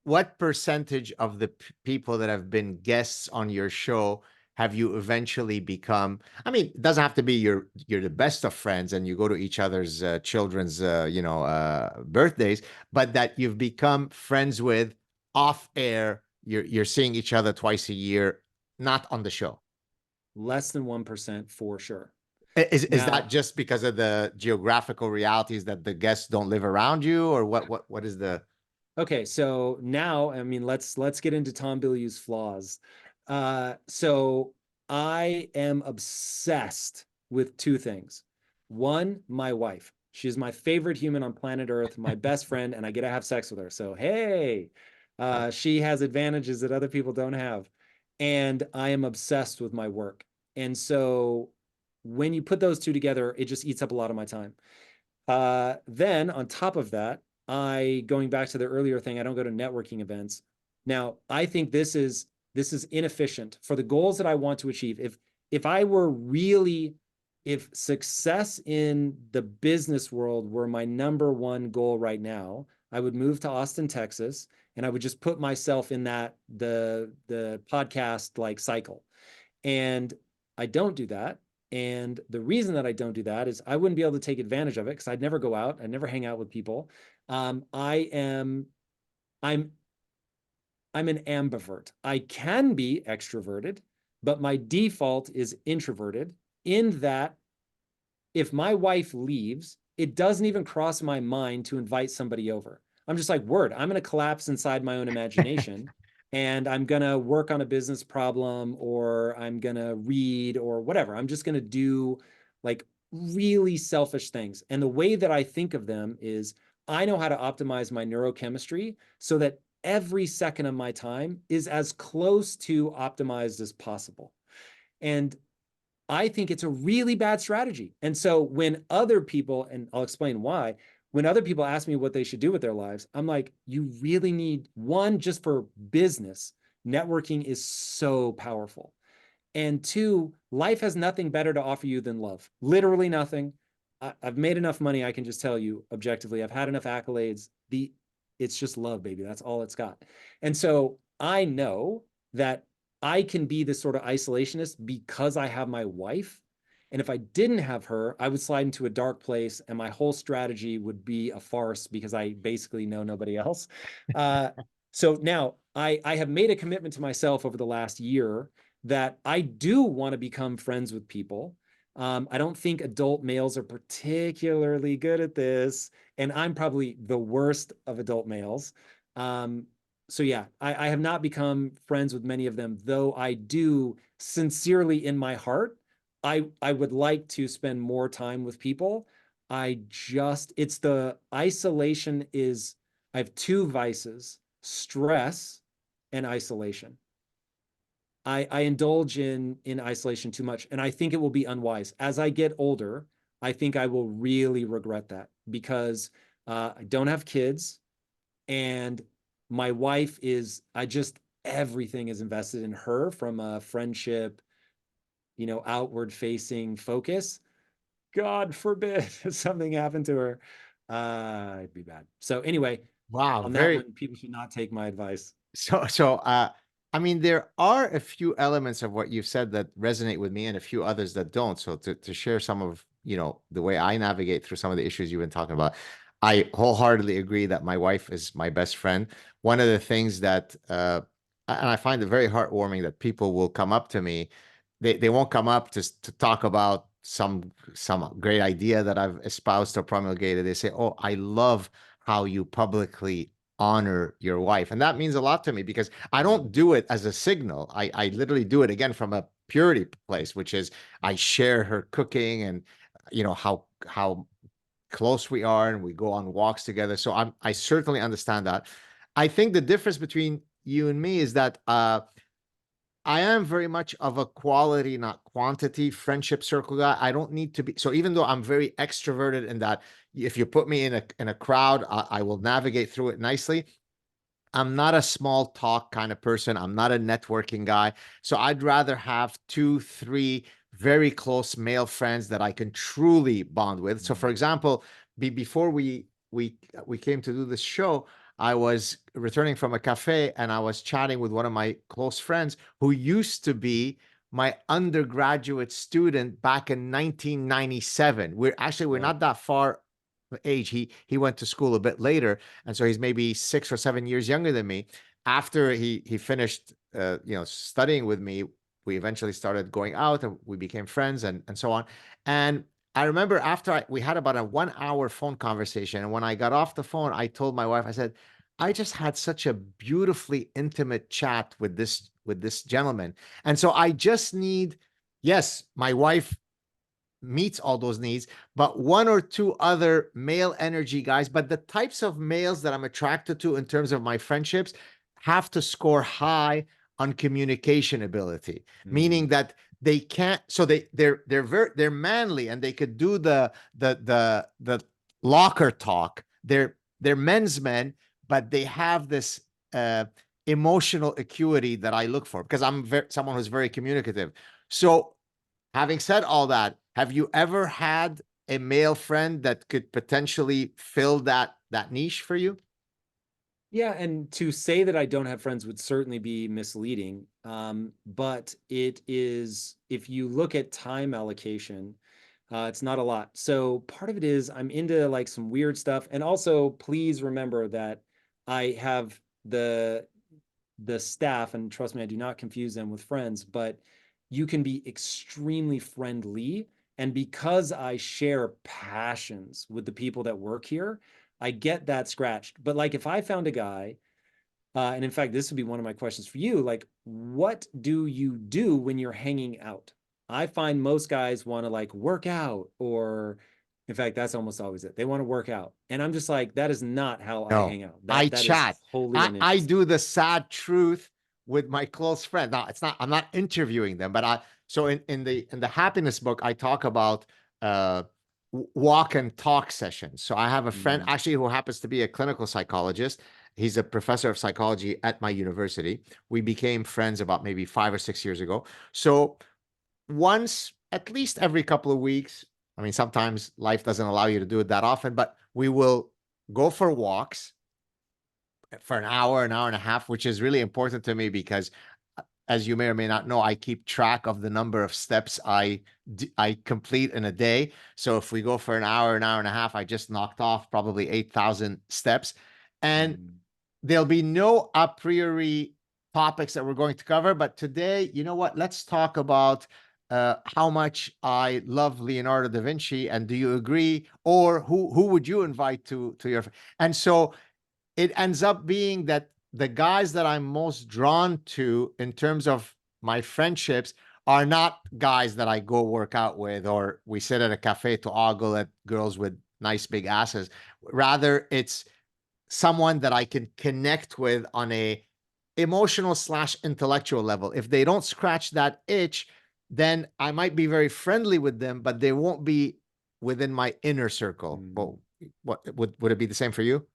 What percentage of the people that have been guests on your show have you eventually become? I mean, it doesn't have to be you're the best of friends and you go to each other's children's birthdays, but that you've become friends with off air. You're seeing each other twice a year, not on the show. Less than 1% for sure. Is that Now, just because of the geographical realities that the guests don't live around you, or what is the? okay, so now, I mean, let's get into Tom Bilyeu's flaws. So I am obsessed with two things. One, my wife. She's my favorite human on planet Earth, my best friend, and I get to have sex with her. So hey, she has advantages that other people don't have. And I am obsessed with my work. And so when you put those two together, it just eats up a lot of my time. Then on top of that, going back to the earlier thing, I don't go to networking events. Now, I think this is inefficient for the goals that I want to achieve. If I were really, if success in the business world were my number one goal right now, I would move to Austin, Texas, and I would just put myself in the podcast like cycle. And I don't do that. And the reason that I don't do that is I wouldn't be able to take advantage of it because I'd never go out. I'd never hang out with people. I am, I'm, I'm an ambivert. I can be extroverted, but my default is introverted in that if my wife leaves, it doesn't even cross my mind to invite somebody over. I'm just like, word, I'm going to collapse inside my own imagination and I'm going to work on a business problem or I'm going to read or whatever. I'm just going to do like really selfish things. And the way that I think of them is I know how to optimize my neurochemistry so that every second of my time is as close to optimized as possible. And I think it's a really bad strategy. And so when other people, and I'll explain why, when other people ask me what they should do with their lives, I'm like, you really need one, just for business. Networking is so powerful. And two, life has nothing better to offer you than love. Literally nothing. I've made enough money. I can just tell you objectively, I've had enough accolades. It's just love, baby. That's all it's got. And so I know that I can be this sort of isolationist because I have my wife. And if I didn't have her, I would slide into a dark place and my whole strategy would be a farce because I basically know nobody else. So now I have made a commitment to myself over the last year that I do want to become friends with people. I don't think adult males are particularly good at this, and I'm probably the worst of adult males. So yeah, I have not become friends with many of them, though I do sincerely in my heart, I would like to spend more time with people. It's the isolation is, I have two vices: stress and isolation. I indulge in isolation too much, and I think it will be unwise. As I get older, I think I will really regret that because I don't have kids, and my wife is, I just, everything is invested in her from a friendship, outward facing focus. God forbid something happened to her, it'd be bad. So anyway, Wow, on that very one, people should not take my advice. so I mean there are a few elements of what you've said that resonate with me and a few others that don't. So to share some of, the way I navigate through some of the issues you've been talking about, I wholeheartedly agree that my wife is my best friend. One of the things that and I find it very heartwarming that people will come up to me. They won't come up to talk about some great idea that I've espoused or promulgated. They say, "Oh, I love how you publicly honor your wife." And that means a lot to me because I don't do it as a signal. I literally do it again from a purity place, which is I share her cooking and how close we are and we go on walks together. So I certainly understand that. I think the difference between you and me is that I am very much of a quality, not quantity friendship circle guy. I don't need to be. So even though I'm very extroverted in that if you put me in a crowd, I will navigate through it nicely. I'm not a small talk kind of person. I'm not a networking guy. So I'd rather have two, three very close male friends that I can truly bond with. So for example, before we came to do this show, I was returning from a cafe and I was chatting with one of my close friends who used to be my undergraduate student back in 1997. We're Wow. not that far age. He went to school a bit later, and so he's maybe 6 or 7 years younger than me. After he finished, studying with me, we eventually started going out, and we became friends, and so on. And I remember after we had about a 1 hour phone conversation, and when I got off the phone, I told my wife, I said, I just had such a beautifully intimate chat with this gentleman, and so I just need. Yes, my wife meets all those needs, but one or two other male energy guys. But the types of males that I'm attracted to in terms of my friendships have to score high on communication ability, meaning Mhm. that they can't. So they're manly and they could do the locker talk. They're men's men, but they have this uh, emotional acuity that I look for because I'm someone who's very communicative. So having said all that, have you ever had a male friend that could potentially fill that niche for you? Yeah, and to say that I don't have friends would certainly be misleading. But it is, if you look at time allocation, it's not a lot. So part of it is I'm into like some weird stuff. And also, please remember that I have the staff, and trust me, I do not confuse them with friends, but you can be extremely friendly. And because I share passions with the people that work here, I get that scratched. But like if I found a guy, and in fact, this would be one of my questions for you, like, what do you do when you're hanging out? I find most guys want to like work out, or in fact, that's almost always it. They want to work out. And I'm just like, that is not how I No, hang out. I That is chat. wholly I uninteresting. do the sad truth with my close friend. Now, it's not, I'm not interviewing them, but so in the happiness book, I talk about uh, walk and talk sessions. So I have a friend Mm. actually who happens to be a clinical psychologist. He's a professor of psychology at my university. We became friends about maybe 5 or 6 years ago. So once, at least every couple of weeks, I mean, sometimes life doesn't allow you to do it that often, but we will go for walks for an hour and a half, which is really important to me because, as you may or may not know, I keep track of the number of steps I complete in a day. So if we go for an hour and a half, I just knocked off probably 8,000 steps, and Mm. there'll be no a priori. topics that we're going to cover. But today, you know what? Let's talk about how much I love Leonardo da Vinci, and do you agree? Or who would you invite to your? And so it ends up being that the guys that I'm most drawn to in terms of my friendships are not guys that I go work out with, or we sit at a cafe to ogle at girls with nice big asses. Rather, it's someone that I can connect with on a emotional slash intellectual level. If they don't scratch that itch, then I might be very friendly with them, but they won't be within my inner circle. Well, what would it be the same for you?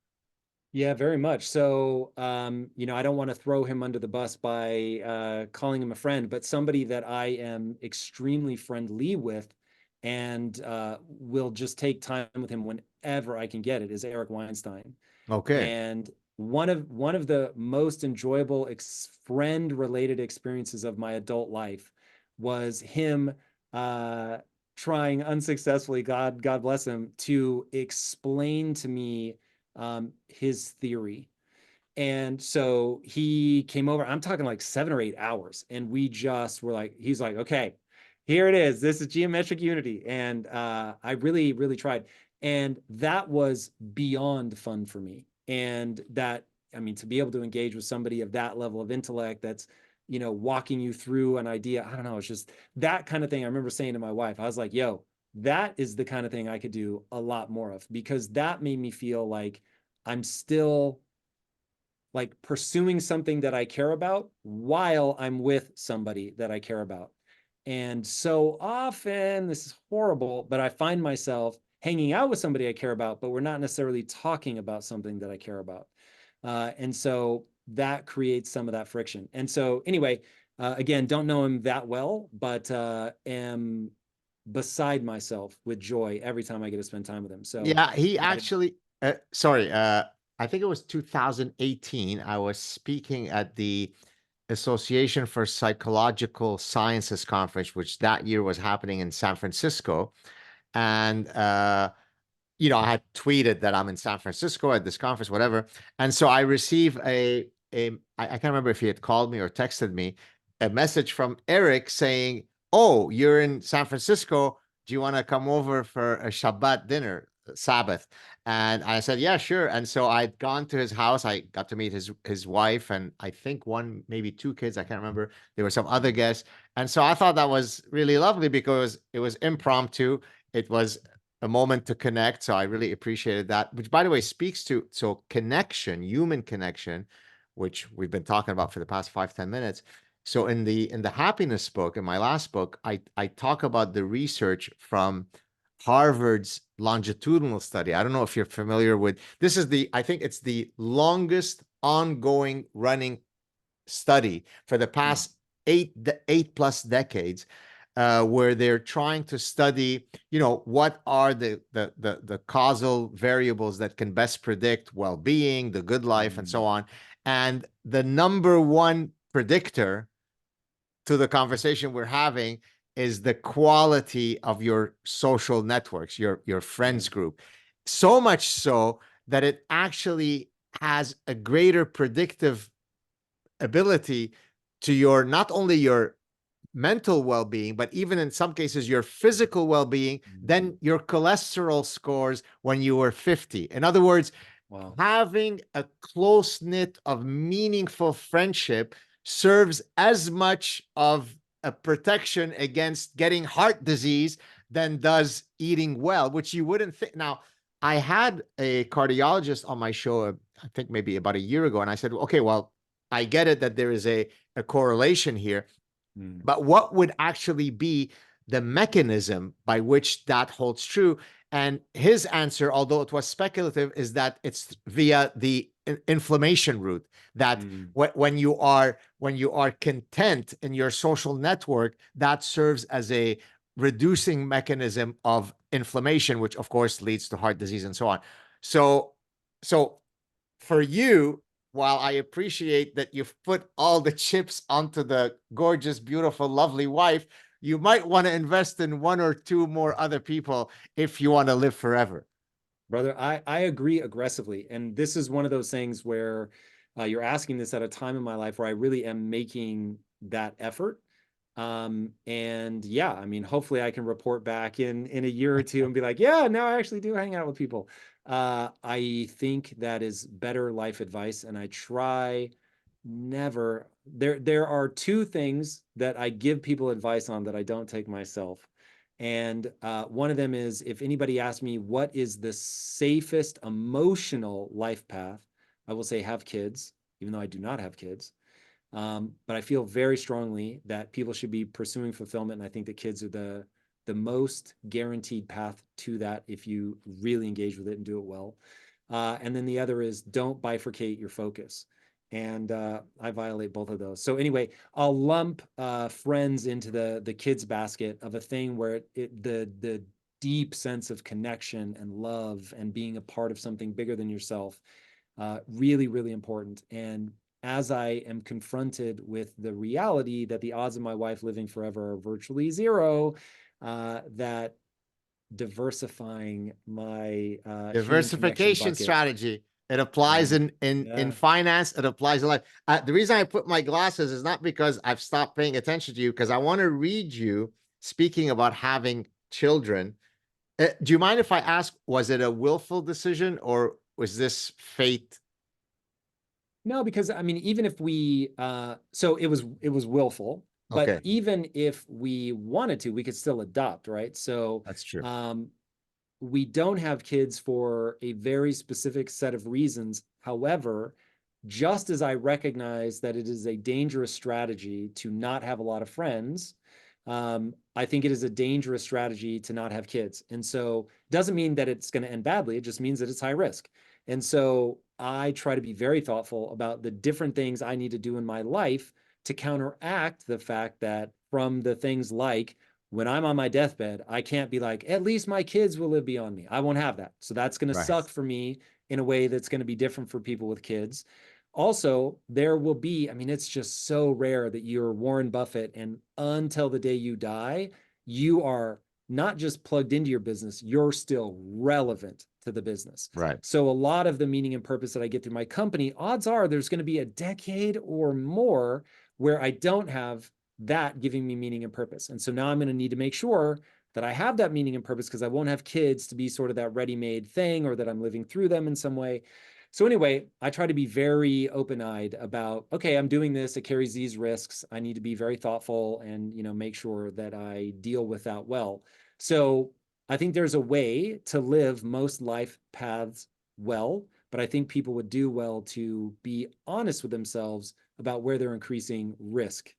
Yeah, very much. So, I don't want to throw him under the bus by calling him a friend, but somebody that I am extremely friendly with and will just take time with him whenever I can get it is Eric Weinstein. Okay. And one of the most enjoyable friend related experiences of my adult life was him uh, trying unsuccessfully, God bless him, to explain to me his theory. And so he came over, I'm talking like 7 or 8 hours, and we just were like, he's like, okay, here it is. This is geometric unity. And I really, really tried. And that was beyond fun for me. And that, I mean, to be able to engage with somebody of that level of intellect that's, walking you through an idea, I don't know, it's just that kind of thing. I remember saying to my wife, I was like, yo, that is the kind of thing I could do a lot more of, because that made me feel like I'm still like pursuing something that I care about while I'm with somebody that I care about. And so often, this is horrible, but I find myself hanging out with somebody I care about, but we're not necessarily talking about something that I care about. And so that creates some of that friction. And so, anyway, again, don't know him that well, but am beside myself with joy every time I get to spend time with him. So, Yeah, he yeah, actually, I think it was 2018. I was speaking at the Association for Psychological Sciences conference, which that year was happening in San Francisco. And I had tweeted that I'm in San Francisco at this conference, whatever. And so I received I can't remember if he had called me or texted me, a message from Eric saying, "Oh, you're in San Francisco. Do you want to come over for a Shabbat dinner, Sabbath?" And I said, "Yeah, sure." And so I'd gone to his house. I got to meet his wife, and I think one, maybe two kids. I can't remember. There were some other guests. And so I thought that was really lovely because it was impromptu. It was a moment to connect. So I really appreciated that, which by the way speaks to connection, human connection, which we've been talking about for the past 5-10 minutes. So in the happiness book, in my last book, I talk about the research from Harvard's longitudinal study. I don't know if you're familiar with this. I think it's the longest ongoing running study for the past eight plus decades, where they're trying to study, what are the causal variables that can best predict well-being, the good life, and so on. And the number one predictor to the conversation we're having is the quality of your social networks, your friends group. So much so that it actually has a greater predictive ability to your not only your mental well-being, but even in some cases your physical well-being than your cholesterol scores when you were 50. In other words, wow. having a close knit of meaningful friendship serves as much of a protection against getting heart disease than does eating well, which you wouldn't think. Now, I had a cardiologist on my show, I think maybe about a year ago, and I said, okay, well, I get it that there is a correlation here, but what would actually be the mechanism by which that holds true? And his answer, although it was speculative, is that it's via the inflammation route. That when you are content in your social network, that serves as a reducing mechanism of inflammation, which of course leads to heart disease and so on. So for you, while I appreciate that you've put all the chips onto the gorgeous, beautiful, lovely wife, you might want to invest in one or two more other people if you want to live forever. Brother, I agree aggressively. And this is one of those things where You're asking this at a time in my life where I really am making that effort. And yeah, I mean, hopefully I can report back in a year or two and be like, yeah, now I actually do hang out with people. I think that is better life advice, and I try never. There are two things that I give people advice on that I don't take myself. And one of them is, if anybody asks me what is the safest emotional life path, I will say have kids, even though I do not have kids. But I feel very strongly that people should be pursuing fulfillment. And I think that kids are the most guaranteed path to that if you really engage with it and do it well. And then the other is don't bifurcate your focus. And I violate both of those. So anyway, I'll lump friends into the kids basket of a thing where the deep sense of connection and love and being a part of something bigger than yourself, really, really important. And as I am confronted with the reality that the odds of my wife living forever are virtually zero, that diversifying my human connection Diversification bucket. strategy. It applies Yeah. in Yeah. finance. It applies in life. The reason I put my glasses is not because I've stopped paying attention to you, because I want to read you speaking about having children. Do you mind if I ask, was it a willful decision or was this fate? No, because I mean, even if we, so it was willful, but Okay, even if we wanted to, we could still adopt, right? So, that's true. um, we don't have kids for a very specific set of reasons. However, just as I recognize that it is a dangerous strategy to not have a lot of friends, I think it is a dangerous strategy to not have kids. And so it doesn't mean that it's going to end badly. It just means that it's high risk. And so I try to be very thoughtful about the different things I need to do in my life to counteract the fact that from the things like when I'm on my deathbed, I can't be like, at least my kids will live beyond me. I won't have that. So that's going to Right. suck for me in a way that's going to be different for people with kids. Also, there will be, I mean, it's just so rare that you're Warren Buffett and until the day you die, you are not just plugged into your business, you're still relevant to the business. Right. So a lot of the meaning and purpose that I get through my company, odds are there's going to be a decade or more where I don't have that giving me meaning and purpose. And so now I'm going to need to make sure that I have that meaning and purpose because I won't have kids to be sort of that ready-made thing or that I'm living through them in some way. So anyway, I try to be very open-eyed about, okay, I'm doing this, it carries these risks. I need to be very thoughtful and, make sure that I deal with that well. So I think there's a way to live most life paths well, but I think people would do well to be honest with themselves about where they're increasing risk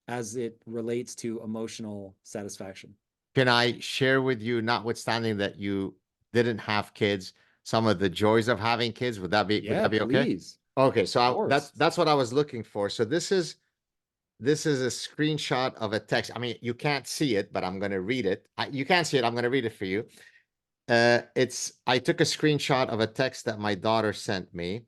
as it relates to emotional satisfaction. Can I share with you, notwithstanding that you didn't have kids, some of the joys of having kids? Would Yeah, that be okay? please. Okay, Of so course. that's what I was looking for. So this is a screenshot of a text. I mean, you can't see it, but I'm going to read it. You can't see it. I'm going to read it for you. I took a screenshot of a text that my daughter sent me.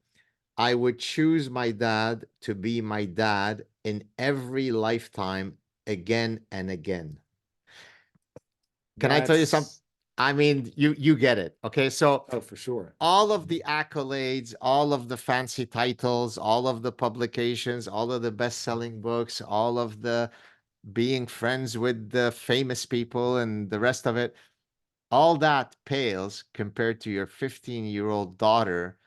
I would choose my dad to be my dad in every lifetime again and again. Can I tell you something? That's, I mean, you get it. Okay, so oh, for sure. all of the accolades, all of the fancy titles, all of the publications, all of the best-selling books, all of the being friends with the famous people and the rest of it, all that pales compared to your 15-year-old daughter.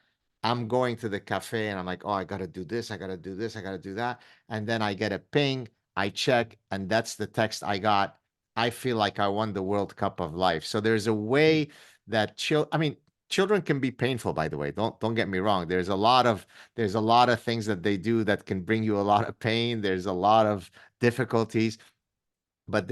I'm going to the cafe and I'm like, oh, I got to do this, I got to do this, I got to do that. And then I get a ping, I check, and that's the text I got. I feel like I won the World Cup of life. So there's a way that children can be painful, by the way. Don't get me wrong. There's a lot of things that they do that can bring you a lot of pain. There's a lot of difficulties. But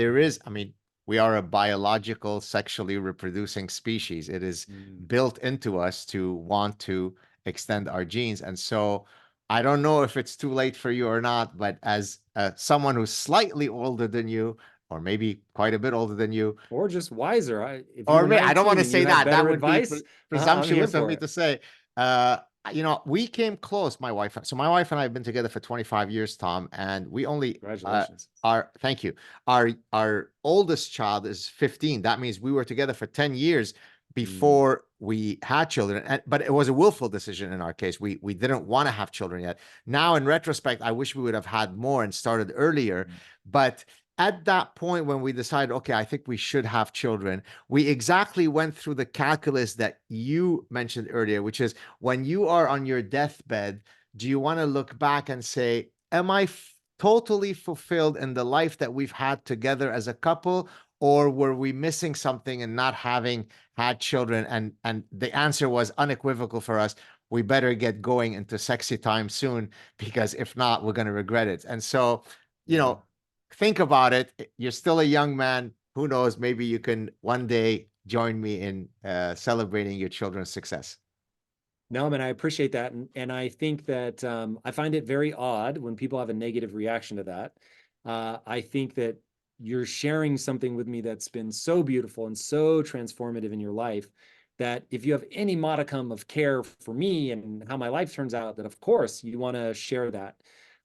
we are a biological, sexually reproducing species. It is Mm. built into us to want to extend our genes. And so I don't know if it's too late for you or not, but as someone who's slightly older than you, or maybe quite a bit older than you, Or just wiser. If you or were me, I don't want 19 to and you say had that. That better would be advice, I'm here presumptuous of for me it. to say. Uh, we came close, my wife. So my wife and I have been together for 25 years, Tom, and we only Congratulations. thank you. Our oldest child is 15. That means we were together for 10 years, Mm. before we had children. But it was a willful decision in our case. We didn't want to have children yet. Now, in retrospect, I wish we would have had more and started earlier. But at that point, when we decided, okay, I think we should have children, we exactly went through the calculus that you mentioned earlier, which is when you are on your deathbed, do you want to look back and say, am I totally fulfilled in the life that we've had together as a couple? Or were we missing something and not having had children? And the answer was unequivocal for us. We better get going into sexy time soon, because if not, we're going to regret it. And so, you Yeah. know, think about it. You're still a young man. Who knows? Maybe you can one day join me in celebrating your children's success. No, man, I appreciate that. And I think that I find it very odd when people have a negative reaction to that. I think that you're sharing something with me that's been so beautiful and so transformative in your life that if you have any modicum of care for me and how my life turns out, that of course you want to share that.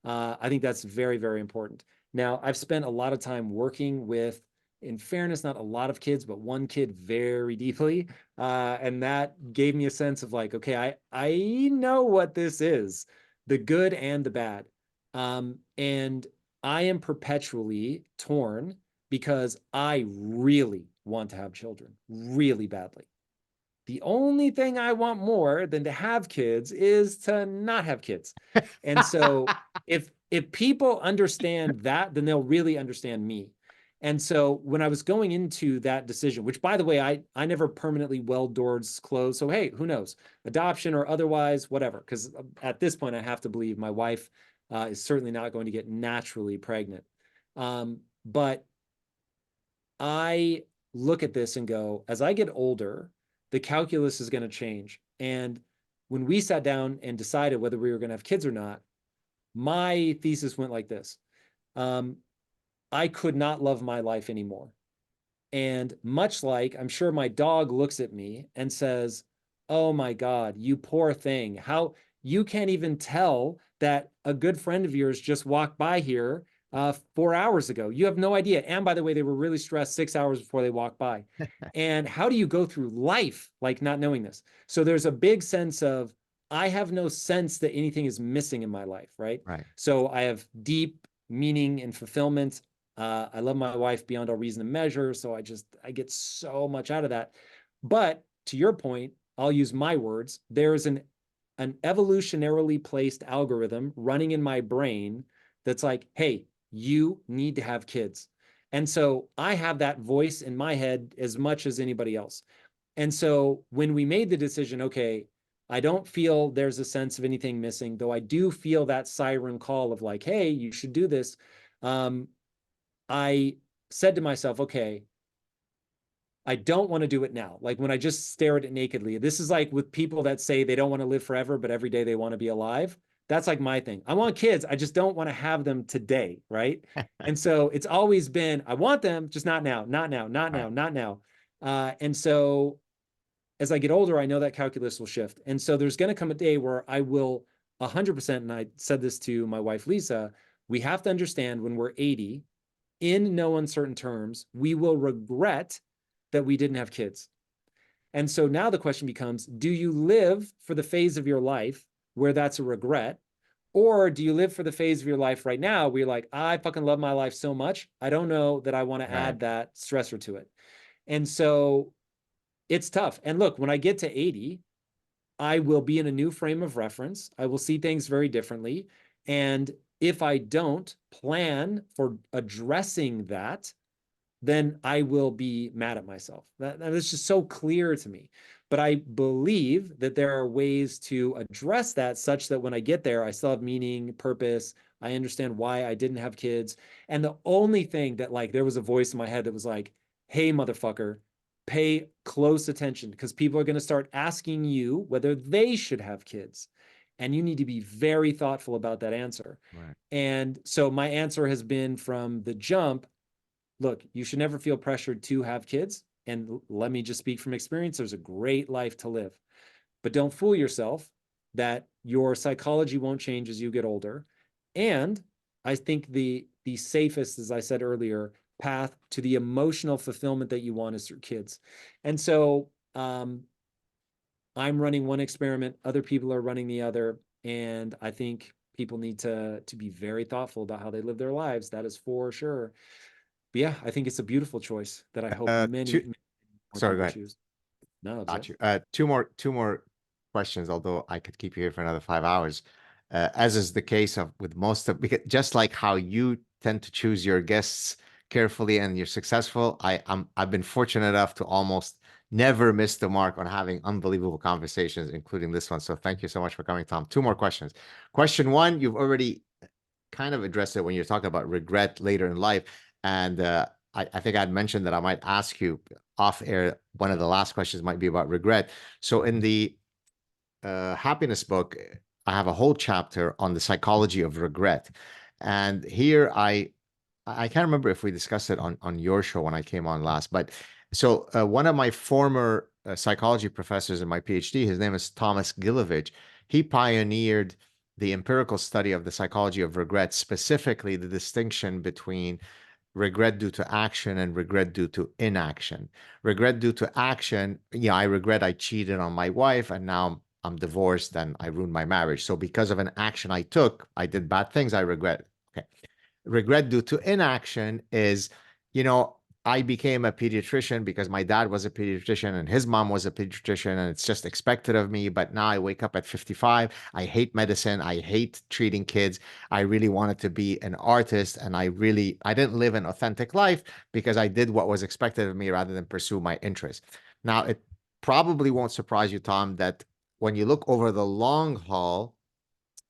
I think that's very, very important. Now, I've spent a lot of time working with, in fairness, not a lot of kids, but one kid very deeply. And that gave me a sense of like, okay, I know what this is, the good and the bad. And I am perpetually torn because I really want to have children really badly. The only thing I want more than to have kids is to not have kids. And so if people understand that, then they'll really understand me. And so when I was going into that decision, which by the way, I never permanently weld doors closed. So hey, who knows? Adoption or otherwise, whatever. Because at this point, I have to believe my wife is certainly not going to get naturally pregnant. But I look at this and go, as I get older, the calculus is going to change. And when we sat down and decided whether we were going to have kids or not, my thesis went like this. Um, I could not love my life anymore. And much like I'm sure my dog looks at me and says, oh my God, you poor thing. How you can't even tell that a good friend of yours just walked by here 4 hours ago. You have no idea. And by the way, they were really stressed 6 hours before they walked by. And how do you go through life like not knowing this? So there's a big sense of, I have no sense that anything is missing in my life, right? Right. So I have deep meaning and fulfillment. I love my wife beyond all reason and measure. So I get so much out of that. But to your point, I'll use my words. There is an evolutionarily placed algorithm running in my brain that's like, hey, you need to have kids. And so I have that voice in my head as much as anybody else. And so when we made the decision, okay, I don't feel there's a sense of anything missing, though I do feel that siren call of like, hey, you should do this. I said to myself, okay, I don't want to do it now. Like when I just stare at it nakedly, this is like with people that say they don't want to live forever, but every day they want to be alive. That's like my thing. I want kids. I just don't want to have them today. Right. And so it's always been, I want them, just not now, not now, not Right. now, not now. And so as I get older, I know that calculus will shift. And so there's going to come a day where I will 100%, and I said this to my wife, Lisa, we have to understand when we're 80, in no uncertain terms, we will regret that we didn't have kids. And so now the question becomes, do you live for the phase of your life where that's a regret? Or do you live for the phase of your life right now where you're like, I fucking love my life so much. I don't know that I want to Right. add that stressor to it. And so it's tough. And look, when I get to 80, I will be in a new frame of reference. I will see things very differently. And if I don't plan for addressing that, then I will be mad at myself. That's just so clear to me. But I believe that there are ways to address that such that when I get there, I still have meaning, purpose. I understand why I didn't have kids. And the only thing that, like, there was a voice in my head that was like, hey, motherfucker, pay close attention because people are going to start asking you whether they should have kids. And you need to be very thoughtful about that answer. Right. And so my answer has been from the jump, look, you should never feel pressured to have kids. And let me just speak from experience. There's a great life to live, but don't fool yourself that your psychology won't change as you get older. And I think the safest, as I said earlier, path to the emotional fulfillment that you want is through kids. And so um, I'm running one experiment, other people are running the other, and I think people need to be very thoughtful about how they live their lives. That is for sure. But yeah, I think it's a beautiful choice that I hope many, Two, many more sorry, go people ahead. choose. No, that's it. Got you. Two more questions, although I could keep you here for another 5 hours. As is the case of with most of, because just like how you tend to choose your guests carefully and you're successful, I've been fortunate enough to almost never miss the mark on having unbelievable conversations, including this one. So thank you so much for coming, Tom. Two more questions. Question one, you've already kind of addressed it when you're talking about regret later in life. And I think I'd mentioned that I might ask you off air. One of the last questions might be about regret. So in the happiness book, I have a whole chapter on the psychology of regret. And here I can't remember if we discussed it on your show when I came on last, but so one of my former psychology professors in my PhD, his name is Thomas Gilovich. He pioneered the empirical study of the psychology of regret, specifically the distinction between regret due to action and regret due to inaction. Regret due to action, yeah, I regret I cheated on my wife and now I'm divorced and I ruined my marriage. So because of an action I took, I did bad things, I regret. Okay. Regret due to inaction is, you know, I became a pediatrician because my dad was a pediatrician and his mom was a pediatrician, and it's just expected of me. But now I wake up at 55. I hate medicine. I hate treating kids. I really wanted to be an artist, and I didn't live an authentic life because I did what was expected of me rather than pursue my interests. Now, it probably won't surprise you, Tom, that when you look over the long haul,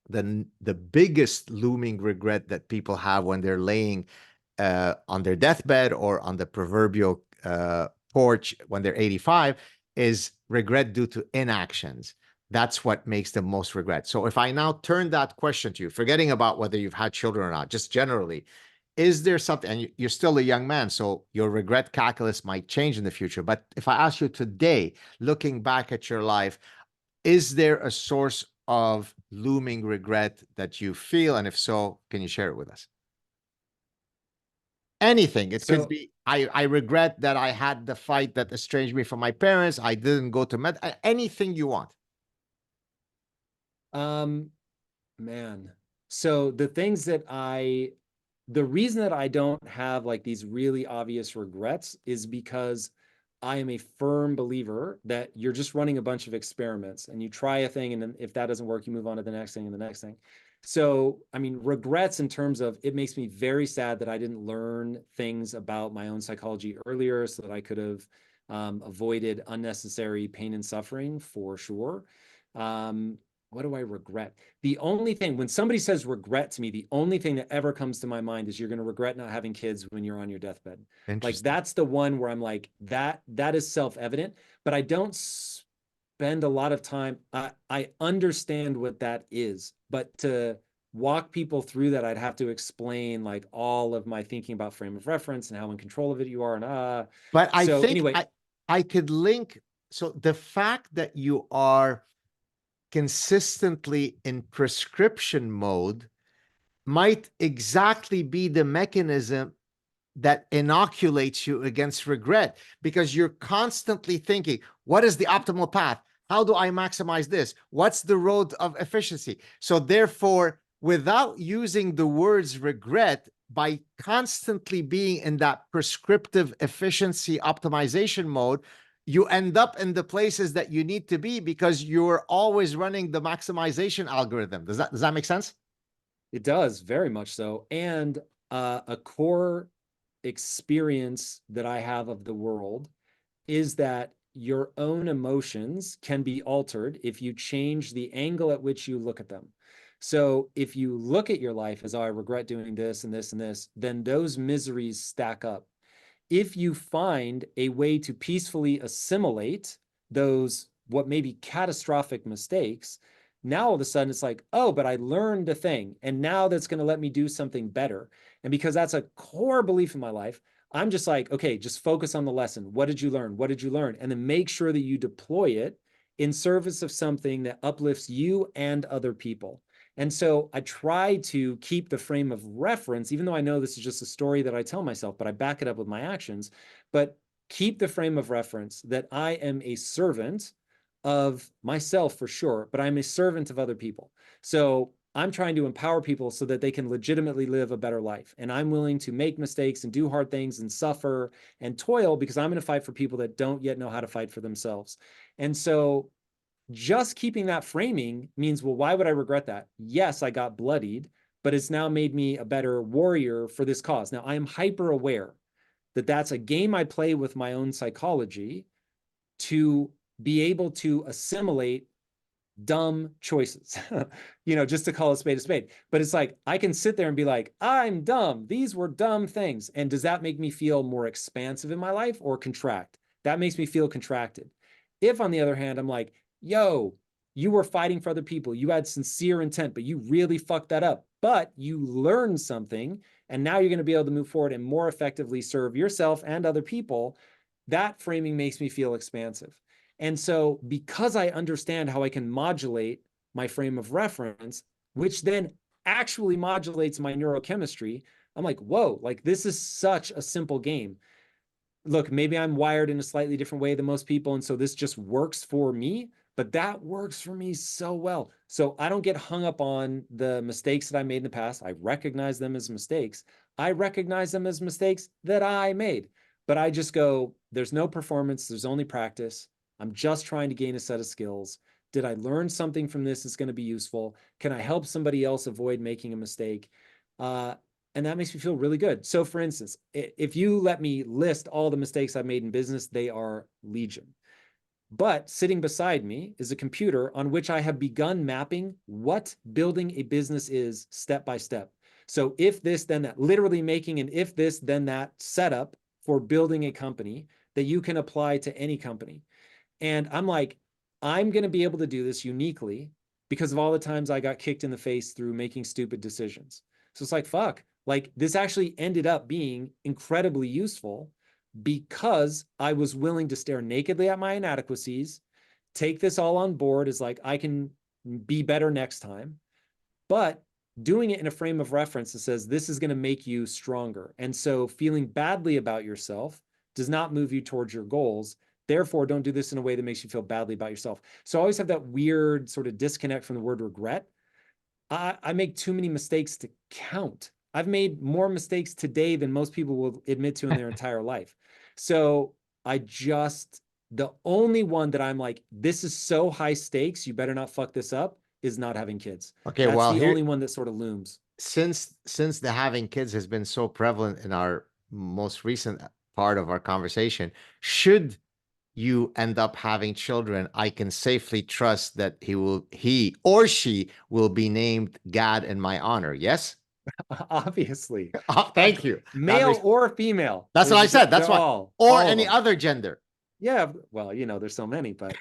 the biggest looming regret that people have when they're laying on their deathbed or on the proverbial porch when they're 85 is regret due to inactions. That's what makes the most regret. So if I now turn that question to you, forgetting about whether you've had children or not, just generally, is there something, and you're still a young man, so your regret calculus might change in the future. But if I ask you today, looking back at your life, is there a source of looming regret that you feel? And if so, can you share it with us? Anything. It could So, be I regret that I had the fight that estranged me from my parents. I didn't go to anything you want. um, man. So the reason that I don't have like these really obvious regrets is because I am a firm believer that you're just running a bunch of experiments and you try a thing, and then if that doesn't work, you move on to the next thing and the next thing. So, I mean, regrets in terms of it makes me very sad that I didn't learn things about my own psychology earlier so that I could have avoided unnecessary pain and suffering for sure. What do I regret? The only thing, when somebody says regret to me, the only thing that ever comes to my mind is you're going to regret not having kids when you're on your deathbed. Like Interesting. that's the one where I'm like, that is self-evident, but I don't spend a lot of time. I understand what that is, but to walk people through that, I'd have to explain like all of my thinking about frame of reference and how in control of it you are. And But I so think anyway, I could link. So the fact that you are consistently in prescription mode might exactly be the mechanism that inoculates you against regret, because you're constantly thinking, what is the optimal path? How do I maximize this? What's the road of efficiency? So therefore, without using the words regret, by constantly being in that prescriptive efficiency optimization mode, you end up in the places that you need to be because you're always running the maximization algorithm. Does that make sense? it does very much so. And a core experience that I have of the world is that your own emotions can be altered if you change the angle at which you look at them. So if you look at your life as, oh, I regret doing this and this and this, then those miseries stack up. If you find a way to peacefully assimilate those, what may be catastrophic mistakes, now all of a sudden it's like, oh, but I learned a thing. And now that's going to let me do something better. And because that's a core belief in my life, I'm just like, okay, just focus on the lesson. What did you learn? What did you learn? And then make sure that you deploy it in service of something that uplifts you and other people. And so I try to keep the frame of reference, even though I know this is just a story that I tell myself, but I back it up with my actions. But keep the frame of reference that I am a servant of myself for sure, but I'm a servant of other people. So I'm trying to empower people so that they can legitimately live a better life. And I'm willing to make mistakes and do hard things and suffer and toil because I'm going to fight for people that don't yet know how to fight for themselves. And so just keeping that framing means, well, why would I regret that? Yes, I got bloodied, but it's now made me a better warrior for this cause. Now I am hyper aware that that's a game I play with my own psychology to be able to assimilate dumb choices, just to call a spade a spade. But it's like, I can sit there and be like, I'm dumb. These were dumb things. And does that make me feel more expansive in my life or contract? That makes me feel contracted. If, on the other hand, I'm like, yo, you were fighting for other people, you had sincere intent, but you really fucked that up. But you learned something, and now you're going to be able to move forward and more effectively serve yourself and other people. That framing makes me feel expansive. And so, because I understand how I can modulate my frame of reference, which then actually modulates my neurochemistry, I'm like, whoa, like this is such a simple game. Look, maybe I'm wired in a slightly different way than most people. And so this just works for me, but that works for me so well. So I don't get hung up on the mistakes that I made in the past. I recognize them as mistakes. I recognize them as mistakes that I made. But I just go, there's no performance, there's only practice. I'm just trying to gain a set of skills. Did I learn something from this that's going to be useful? Can I help somebody else avoid making a mistake? And that makes me feel really good. So for instance, if you let me list all the mistakes I've made in business, they are legion. But sitting beside me is a computer on which I have begun mapping what building a business is step by step. So if this, then that, literally making an if this, then that setup for building a company that you can apply to any company. And I'm like, I'm going to be able to do this uniquely because of all the times I got kicked in the face through making stupid decisions. So it's like, fuck, like this actually ended up being incredibly useful because I was willing to stare nakedly at my inadequacies, take this all on board as like, I can be better next time, but doing it in a frame of reference that says this is going to make you stronger. And so feeling badly about yourself does not move you towards your goals. Therefore, don't do this in a way that makes you feel badly about yourself. So I always have that weird sort of disconnect from the word regret. I make too many mistakes to count. I've made more mistakes today than most people will admit to in their entire life. So the only one that I'm like, this is so high stakes, you better not fuck this up, is not having kids. Okay, That's well, the here, only one that sort of looms. since the having kids has been so prevalent in our most recent part of our conversation, should you end up having children, I can safely trust that he or she will be named Gad in my honor. Yes? Obviously. Oh, thank you. Male or female. That's what I said. That's They're why. all Or of any them. other gender. Yeah, well, there's so many, but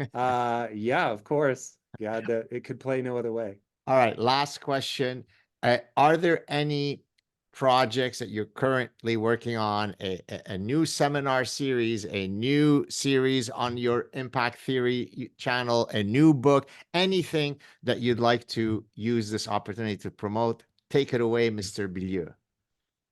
yeah, of course. Yeah, it could play no other way. All right, last question. Are there any projects that you're currently working on, a new seminar series, a new series on your impact theory channel, a new book, anything that you'd like to use this opportunity to promote? Take it away, Mr. Bilyeu.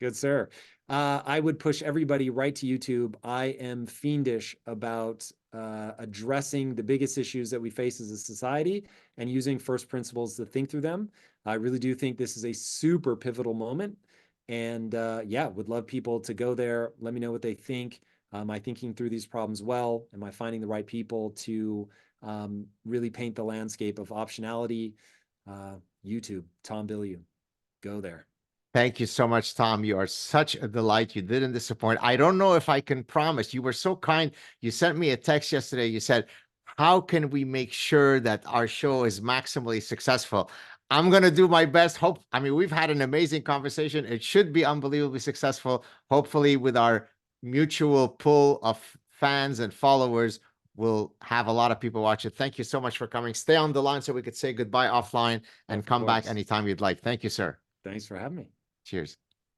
Good, sir. I would push everybody right to YouTube. I am fiendish about addressing the biggest issues that we face as a society and using first principles to think through them. I really do think this is a super pivotal moment. And yeah, would love people to go there. Let me know what they think. Am I thinking through these problems well? Am I finding the right people to really paint the landscape of optionality? YouTube, Tom Bilyeu. Go there. Thank you so much, Tom. You are such a delight. You didn't disappoint. I don't know if I can promise. You were so kind. You sent me a text yesterday. You said, how can we make sure that our show is maximally successful? I'm going to do my best. I mean, we've had an amazing conversation. It should be unbelievably successful. Hopefully, with our mutual pull of fans and followers, we'll have a lot of people watch it. Thank you so much for coming. Stay on the line so we could say goodbye offline and come back anytime you'd like. Thank you, sir. Thanks for having me. Cheers.